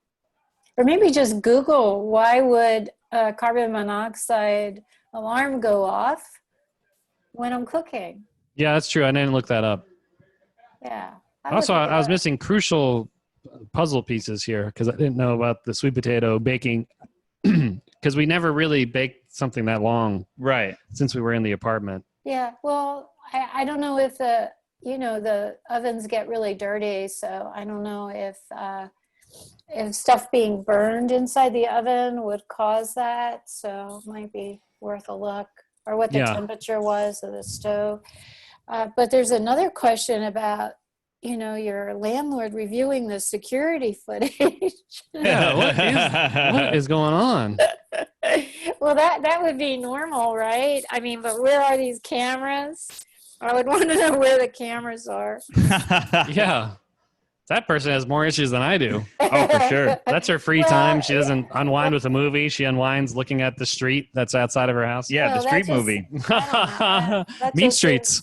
Or maybe just Google, why would a carbon monoxide alarm go off when I'm cooking? Yeah, that's true. I didn't look that up. Yeah. Also, I was missing crucial puzzle pieces here because I didn't know about the sweet potato baking because we never really baked something that long Right. since we were in the apartment. Yeah, well, I don't know if the ovens get really dirty, so I don't know if stuff being burned inside the oven would cause that. So it might be worth a look, or what the Yeah. temperature was of the stove. But there's another question about your landlord reviewing the security footage. Yeah, what is going on? Well, that would be normal, right? I mean, but where are these cameras? I would want to know where the cameras are. Yeah, that person has more issues than I do. Oh, for sure. That's her free Well, time. She doesn't unwind with a movie. She unwinds looking at the street that's outside of her house. Yeah, Well, the street that just- movie. I don't know. That Mean just Streets.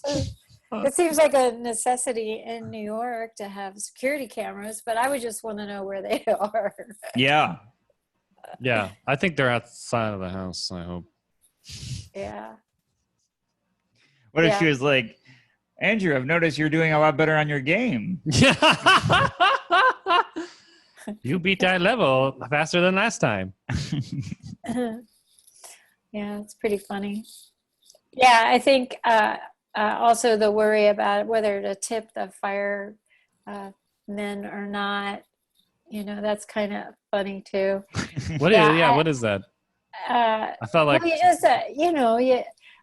It seems like a necessity in New York to have security cameras, but I would just want to know where they are. Yeah. Yeah, I think they're outside of the house. I hope. Yeah. What if Yeah. she was like, Andrew, I've noticed you're doing a lot better on your game. Yeah. You beat that level faster than last time. Yeah, it's pretty funny. Yeah, I think also the worry about whether to tip the fire men or not, that's kind of funny too. What Yeah, is that? I felt well, like you just,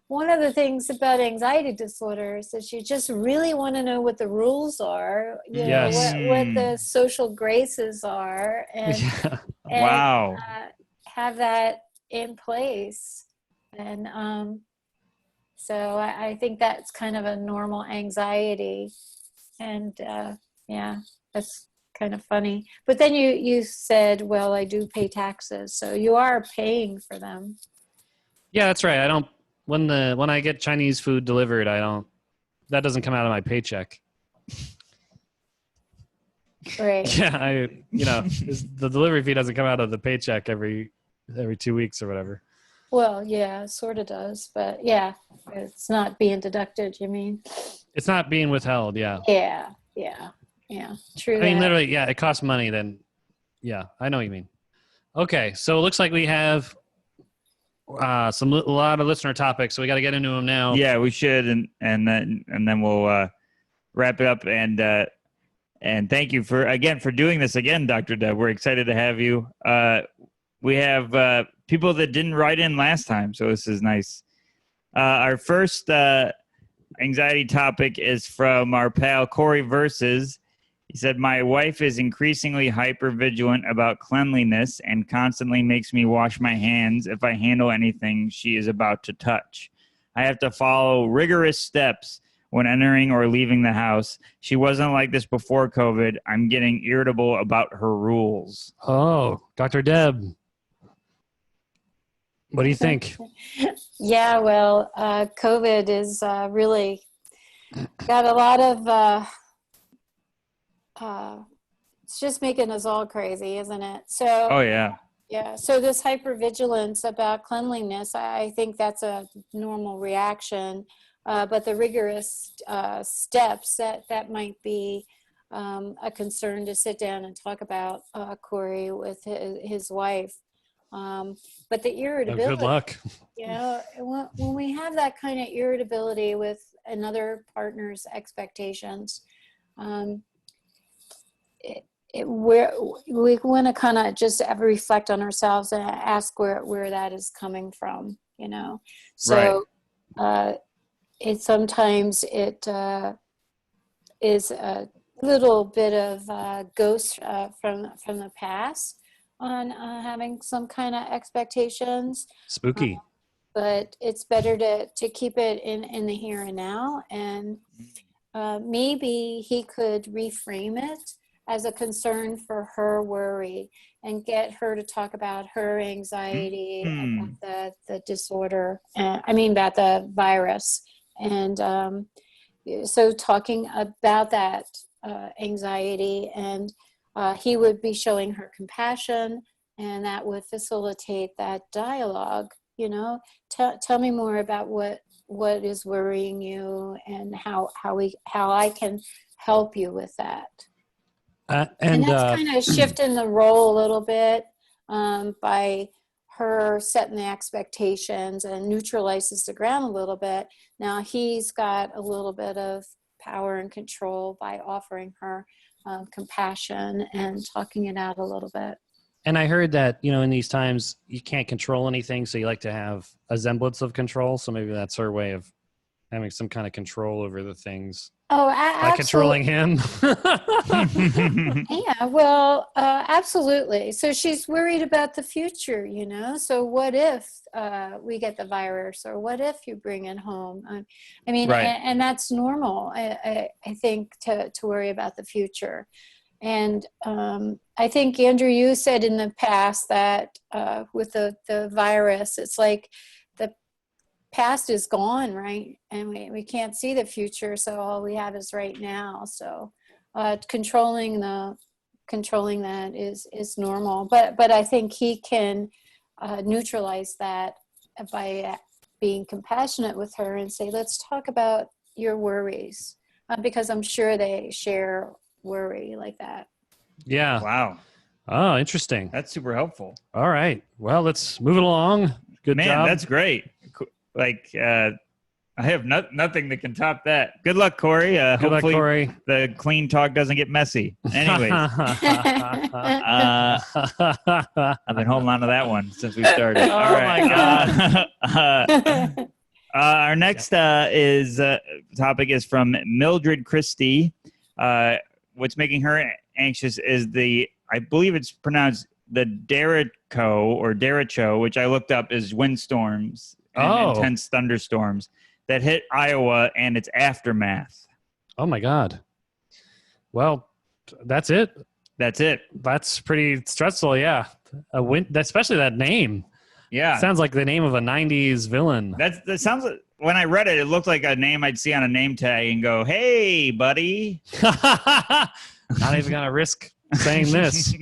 one of the things about anxiety disorders is you just really want to know what the rules are, Yes. what the social graces are, and yeah. and Wow. have that in place. And so I think that's kind of a normal anxiety. And yeah, that's kind of funny. But then you said, well, I do pay taxes, so you are paying for them. Yeah, that's right. I don't when I get Chinese food delivered, that doesn't come out of my paycheck. Right. Yeah, the delivery fee doesn't come out of the paycheck every 2 weeks or whatever. Well, yeah, it sort of does, but yeah, it's not being deducted, you mean? It's not being withheld, yeah. Yeah. True I mean, that. literally, yeah, it costs money then. Yeah, I know what you mean. Okay, so it looks like we have a lot of listener topics, so we got to get into them now. Yeah, we should, and then we'll wrap it up. And thank you for doing this again, Dr. Deb. We're excited to have you. We have people that didn't write in last time, so this is nice. Our first anxiety topic is from our pal Corey Versus. He said, my wife is increasingly hypervigilant about cleanliness and constantly makes me wash my hands if I handle anything she is about to touch. I have to follow rigorous steps when entering or leaving the house. She wasn't like this before COVID. I'm getting irritable about her rules. Oh, Dr. Deb. What do you think? Yeah, well, COVID is really got a lot of, it's just making us all crazy, isn't it? So, Oh, yeah. yeah. So this hypervigilance about cleanliness, I think that's a normal reaction. But the rigorous steps that might be a concern to sit down and talk about, Corey, with his wife. But the irritability, Good luck. when we have that kind of irritability with another partner's expectations, we want to kind of just reflect on ourselves and ask where that is coming from, So Right. sometimes it is a little bit of ghost from the past on having some kind of expectations. Spooky. But it's better to keep it in the here and now. And maybe he could reframe it as a concern for her worry and get her to talk about her anxiety about the disorder, about the virus. And so talking about that anxiety, and he would be showing her compassion, and that would facilitate that dialogue. Tell me more about what is worrying you, and how I can help you with that. And that's kind of shifting the role a little bit by her setting the expectations, and neutralizes the ground a little bit. Now he's got a little bit of power and control by offering her compassion and talking it out a little bit. And I heard that, in these times you can't control anything, so you like to have a semblance of control. So maybe that's her way of having some kind of control over the things. Oh, by controlling him. Yeah, well, absolutely. So she's worried about the future, So what if we get the virus, or what if you bring it home? Right. And that's normal. I think to worry about the future. And I think, Andrew, you said in the past that with the virus, it's like the past is gone, right? And we can't see the future, so all we have is right now. So controlling that is normal. But I think he can neutralize that by being compassionate with her and say, let's talk about your worries, because I'm sure they share worry like that. Yeah. Wow. Oh, interesting. That's super helpful. All right. Well, let's move it along. Good Man, job. that's great. Like, I have nothing that can top that. Good luck, Corey. Good luck, Hopefully Corey. the clean talk doesn't get messy. Anyways, I've been holding on to that one since we started. Oh, All right. my God. Our next topic is from Mildred Christie. What's making her anxious is I believe it's pronounced the derecho, which I looked up is windstorms and intense thunderstorms that hit Iowa and its aftermath. Oh my God. Well, that's it. That's it. That's pretty stressful. Yeah. Especially that name. Yeah. Sounds like the name of a 90s villain. That sounds like, when I read it, it looked like a name I'd see on a name tag and go, "Hey, buddy." Not even going to risk saying this.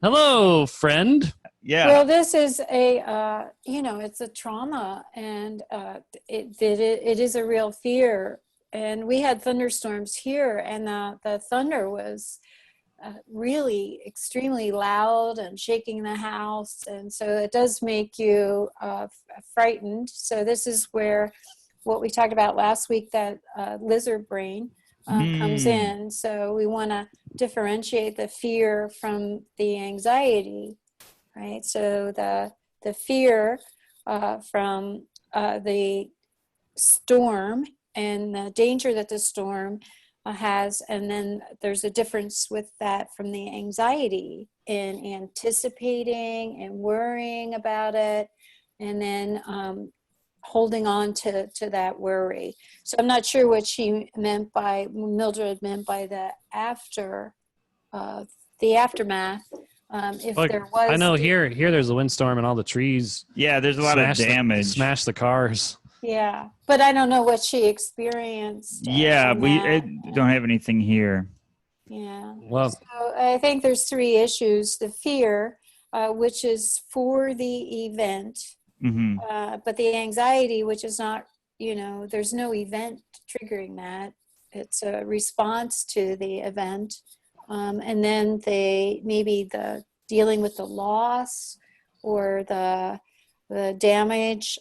Hello, friend. Yeah. Well, this is it's a trauma, and it is a real fear. And we had thunderstorms here, and the thunder was really extremely loud and shaking the house, and so it does make you frightened. So this is where what we talked about last week, that lizard brain comes in. So we want to differentiate the fear from the anxiety. Right, so the fear from the storm and the danger that the storm has, and then there's a difference with that from the anxiety in anticipating and worrying about it, and then holding on to that worry. So I'm not sure what Mildred meant by the aftermath. If Look, there was, I know here there's a windstorm and all the trees. Yeah, there's a lot of damage. Smash the cars. Yeah, but I don't know what she experienced. Yeah, we don't have anything here. Yeah. Well, So I think there's three issues: the fear, which is for the event, but the anxiety, which is not, there's no event triggering that. It's a response to the event. And then the dealing with the loss or the damage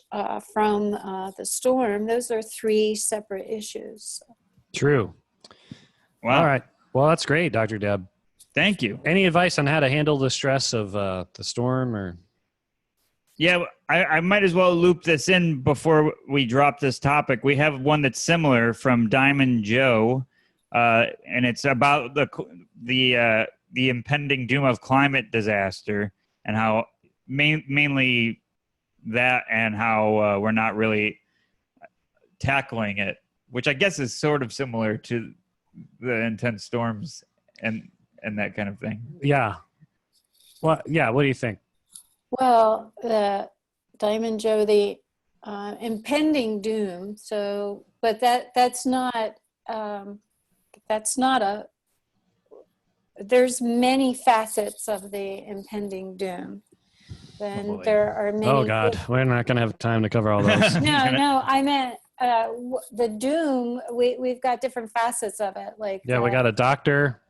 from the storm. Those are three separate issues. true. Wow. All right. Well, that's great, Dr. Deb. Thank you. Any advice on how to handle the stress of the storm? Or Yeah, I might as well loop this in before we drop this topic. We have one that's similar from Diamond Joe, and it's about the impending doom of climate disaster and how mainly that, and how we're not really tackling it, which I guess is sort of similar to the intense storms and that kind of thing. yeah. Well, yeah. What do you think? Well, the Diamond Joe, the impending doom. So, but that's not there's many facets of the impending doom. Then there are many. Oh God, we're not going to have time to cover all those. No, I meant the doom. We've got different facets of it. Like We got a doctor,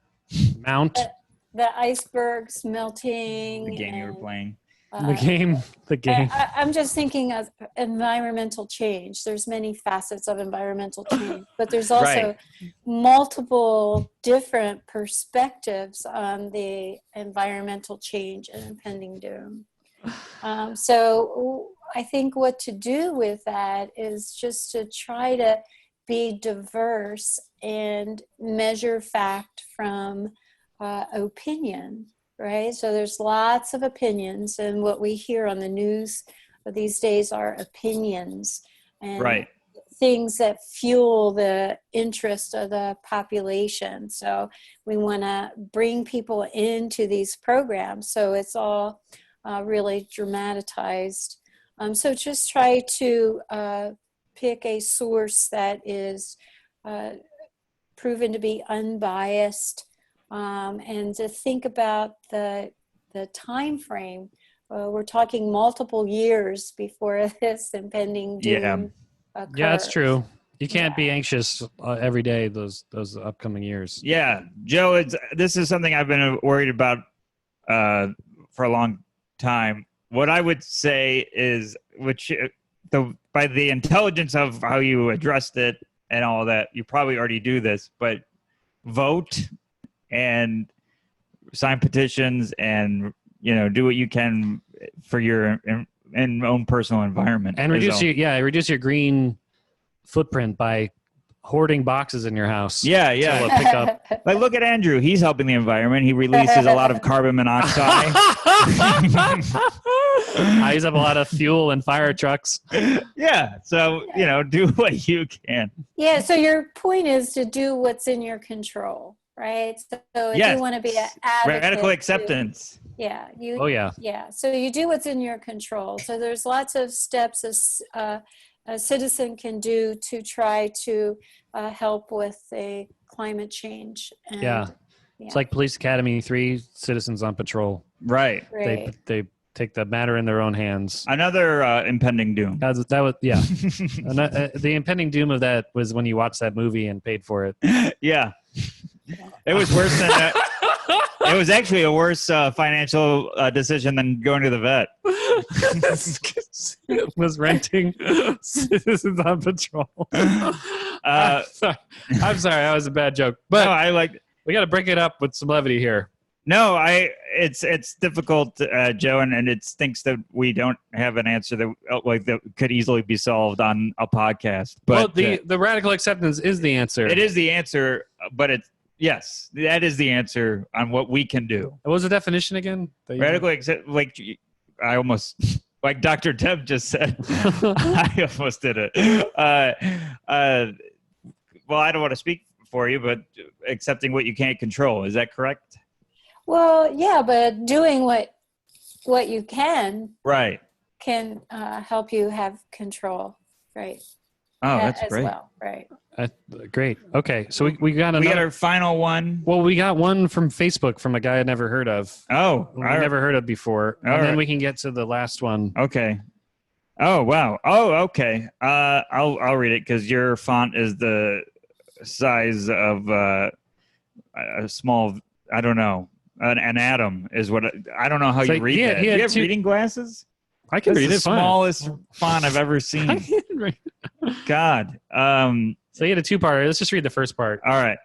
Mount, the icebergs melting. The game you were playing. the game. I'm just thinking of environmental change. There's many facets of environmental change, but there's also multiple different perspectives on the environmental change and impending doom. So I think what to do with that is just to try to be diverse and measure fact from opinion. Right? So there's lots of opinions, and what we hear on the news these days are opinions and things that fuel the interest of the population. So we want to bring people into these programs, so it's all really dramatized. So just try to pick a source that is proven to be unbiased. And to think about the time frame. We're talking multiple years before this impending doom occurs. Yeah, that's true. You can't be anxious every day those upcoming years. Yeah, Joe, this is something I've been worried about for a long time. What I would say is, by the intelligence of how you addressed it and all that, you probably already do this, but vote and sign petitions and do what you can for your own personal environment and reduce your green footprint by hoarding boxes in your house. Yeah. Pick up. Like, look at Andrew. He's helping the environment. He releases a lot of carbon monoxide. I use up a lot of fuel and fire trucks. Yeah. So, do what you can. Yeah. So your point is to do what's in your control, right? So if you want to be an advocate. Radical acceptance. Yeah. Yeah. So you do what's in your control. So there's lots of steps a citizen can do to try to help with a climate change. And, It's like Police Academy 3, Citizens on Patrol. Right. They take the matter in their own hands. Another impending doom. That was the impending doom of that was when you watched that movie and paid for it. Yeah. It was worse than that. It was actually a worse financial decision than going to the vet. Was renting Citizens on Patrol. I'm sorry, that was a bad joke. But no, we got to break it up with some levity here. No, it's difficult, Joe, and it stinks that we don't have an answer that could easily be solved on a podcast. But the radical acceptance is the answer. It is the answer, but yes, that is the answer on what we can do. What was the definition again? Radical accept, I almost, like Dr. Deb just said, I almost did it. Well, I don't want to speak for you, but accepting what you can't control. Is that correct? Well, yeah, but doing what you can can help you have control, right? Oh, that's as great. Well, right. Great. Okay, so we got another. We got our final one. Well, we got one from Facebook from a guy I'd never heard of. Oh, we never heard of before, and then we can get to the last one. Okay. Oh wow. Oh, okay. I'll read it because your font is the size of a small. I don't know. An atom is what I don't know how you read that. Do you have reading glasses? I can read it. The smallest font I've ever seen. God. So you had a two-parter. Let's just read the first part. All right.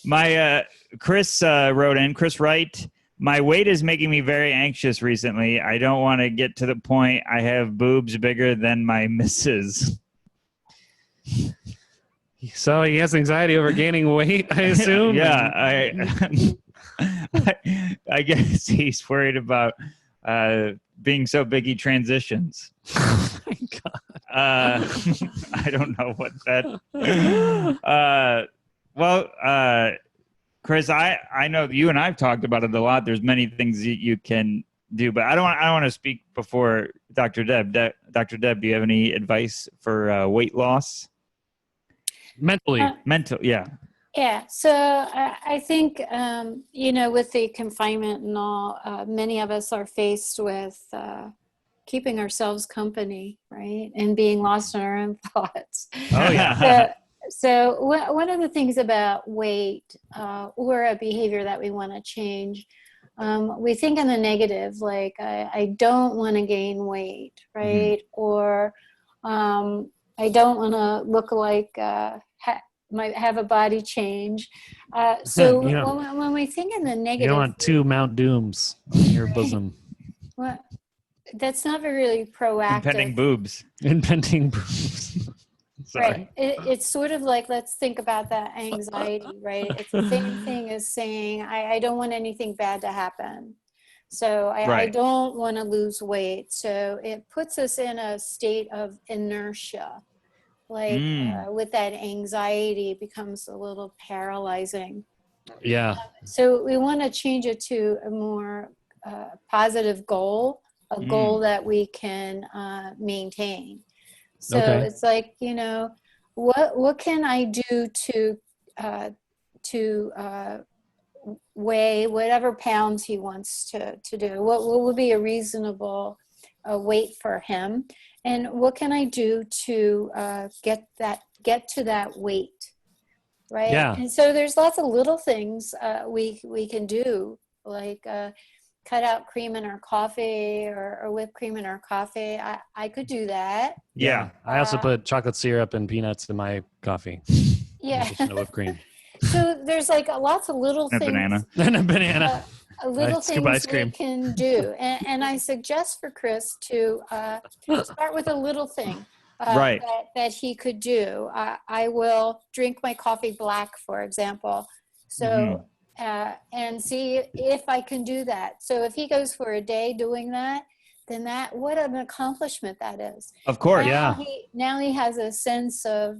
My Chris wrote in. Chris Wright. My weight is making me very anxious recently. I don't want to get to the point I have boobs bigger than my missus. So he has anxiety over gaining weight, I assume. Yeah, I guess he's worried about being so big he transitions. Oh my God. I don't know what that. Chris, I know you and I've talked about it a lot. There's many things you can do, but I don't want to speak before Dr. Deb. Dr. Deb, do you have any advice for weight loss? Mental, yeah. Yeah, so I think, with the confinement and all, many of us are faced with keeping ourselves company, right? And being lost in our own thoughts. Oh, yeah. So one of the things about weight or a behavior that we want to change, we think in the negative, like I don't want to gain weight, right? Mm-hmm. Or I don't want to look like might have a body change. So when we think in the negative, you don't want 2 Mount Dooms on your bosom. Well, that's not really proactive. Impending boobs. Sorry. Right. It's sort of like, let's think about that anxiety, right? It's the same thing as saying, I don't want anything bad to happen. So I don't want to lose weight. So it puts us in a state of inertia. Like with that anxiety, it becomes a little paralyzing. Yeah. So we want to change it to a more positive goal, a goal that we can maintain. So it's like, what can I do to weigh whatever pounds he wants to do? What would be a reasonable weight for him? And what can I do to get that get to that weight, right? Yeah. And so there's lots of little things we can do, like cut out cream in our coffee or whipped cream in our coffee. I could do that. Yeah. I also put chocolate syrup and peanuts in my coffee. Yeah. In addition to whipped cream. So there's like lots of little And a things. banana. And a banana. Little Scoop ice things we cream. can do. And I suggest for Chris to start with a little thing Right. that he could do. I will drink my coffee black, for example. So, and see if I can do that. So if he goes for a day doing that, then what an accomplishment that is. Of course. Now he has a sense of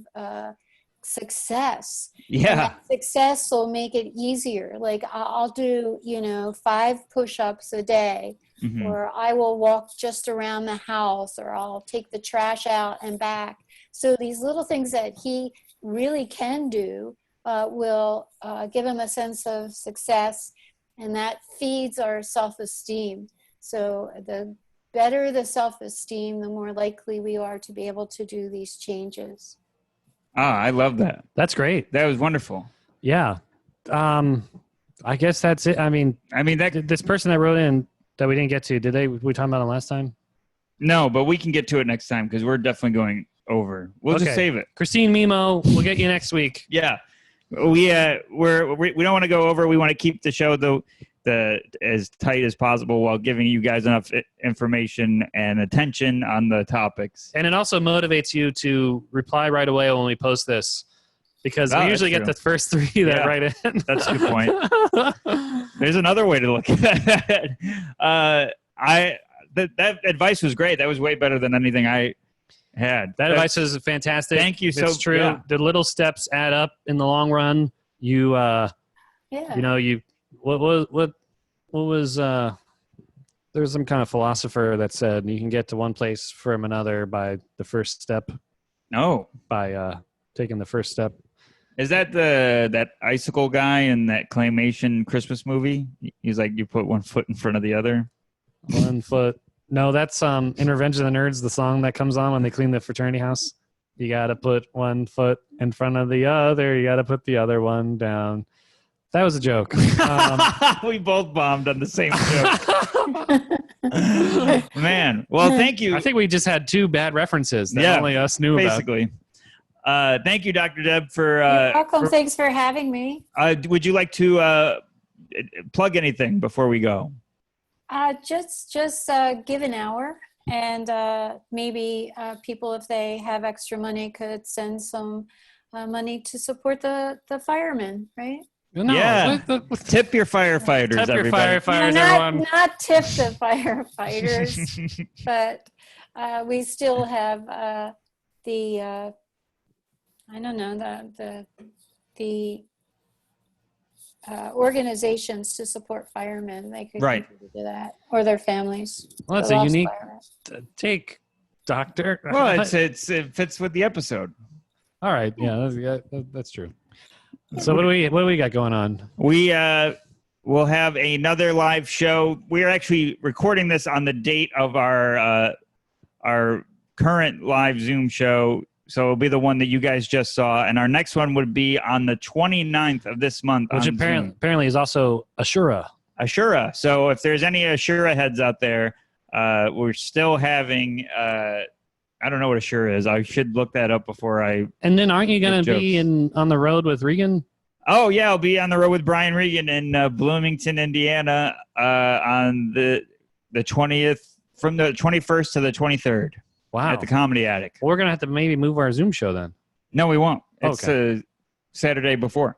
success. And Yeah. that success will make it easier. Like I'll do, 5 push-ups a day, or I will walk just around the house, or I'll take the trash out and back. So these little things that he really can do will give him a sense of success, and that feeds our self-esteem. So the better the self-esteem, the more likely we are to be able to do these changes. I love that. That's great. That was wonderful. Yeah. I guess that's it. I mean, this person that wrote in that we didn't get to, we talk about it last time? No, but we can get to it next time because we're definitely going over. We'll just Okay. save it. Christine Mimo, we'll get you next week. Yeah. We don't want to go over. We want to keep the show the as tight as possible while giving you guys enough information and attention on the topics. And it also motivates you to reply right away when we post this, because we usually get true. the first 3 that write in. That's a good point. There's another way to look at that. That advice was great. That was way better than anything I had. That advice is fantastic. Thank you. It's true. Yeah. The little steps add up in the long run. What was there's some kind of philosopher that said you can get to one place from another by the first step, No. by taking the first step. Is that that icicle guy in that claymation Christmas movie? He's like, you put one foot in front of the other. One foot. No, that's in Revenge of the Nerds, the song that comes on when they clean the fraternity house. You got to put one foot in front of the other. You got to put the other one down. That was a joke. We both bombed on the same joke. Man. Well, thank you. I think we just had 2 bad references that only us knew basically. Thank you, Dr. Deb, for... You're welcome. Thanks for having me. Would you like to plug anything before we go? Just give an hour, and maybe people, if they have extra money, could send some money to support the firemen, right? No, yeah. Tip your firefighters, Tip your everybody. firefighters, everyone. Not tip the firefighters, but we still have the organizations to support firemen. They could contribute to that, or their families. Well, that's a unique take, Doctor. Well, it fits with the episode. All right, yeah, that's true. So what do we got going on? We will have another live show. We are actually recording this on the date of our current live Zoom show. So it'll be the one that you guys just saw. And our next one would be on the 29th of this month. Which apparently is also Ashura. Ashura. So if there's any Ashura heads out there, we're still having... I don't know what Ashura is. I should look that up before I... And then aren't you going to be on the road with Regan? Oh, yeah. I'll be on the road with Brian Regan in Bloomington, Indiana on the 20th, from the 21st to the 23rd. Wow. At the Comedy Attic. Well, we're going to have to maybe move our Zoom show then. No, we won't. It's okay. Saturday before.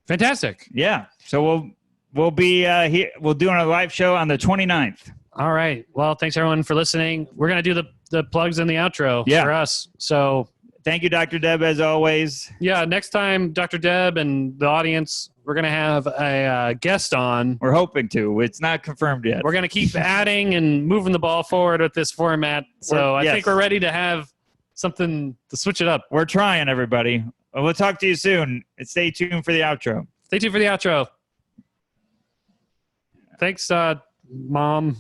Fantastic. Yeah. So we'll be here. We'll do a live show on the 29th. All right. Well, thanks everyone for listening. We're going to do the plugs and the outro for us. So thank you, Dr. Deb, as always. Yeah. Next time, Dr. Deb and the audience, we're going to have a guest on. We're hoping to. It's not confirmed yet. We're going to keep adding and moving the ball forward with this format. So I think we're ready to have something to switch it up. We're trying, everybody. We'll talk to you soon. Stay tuned for the outro. Stay tuned for the outro. Thanks, Mom.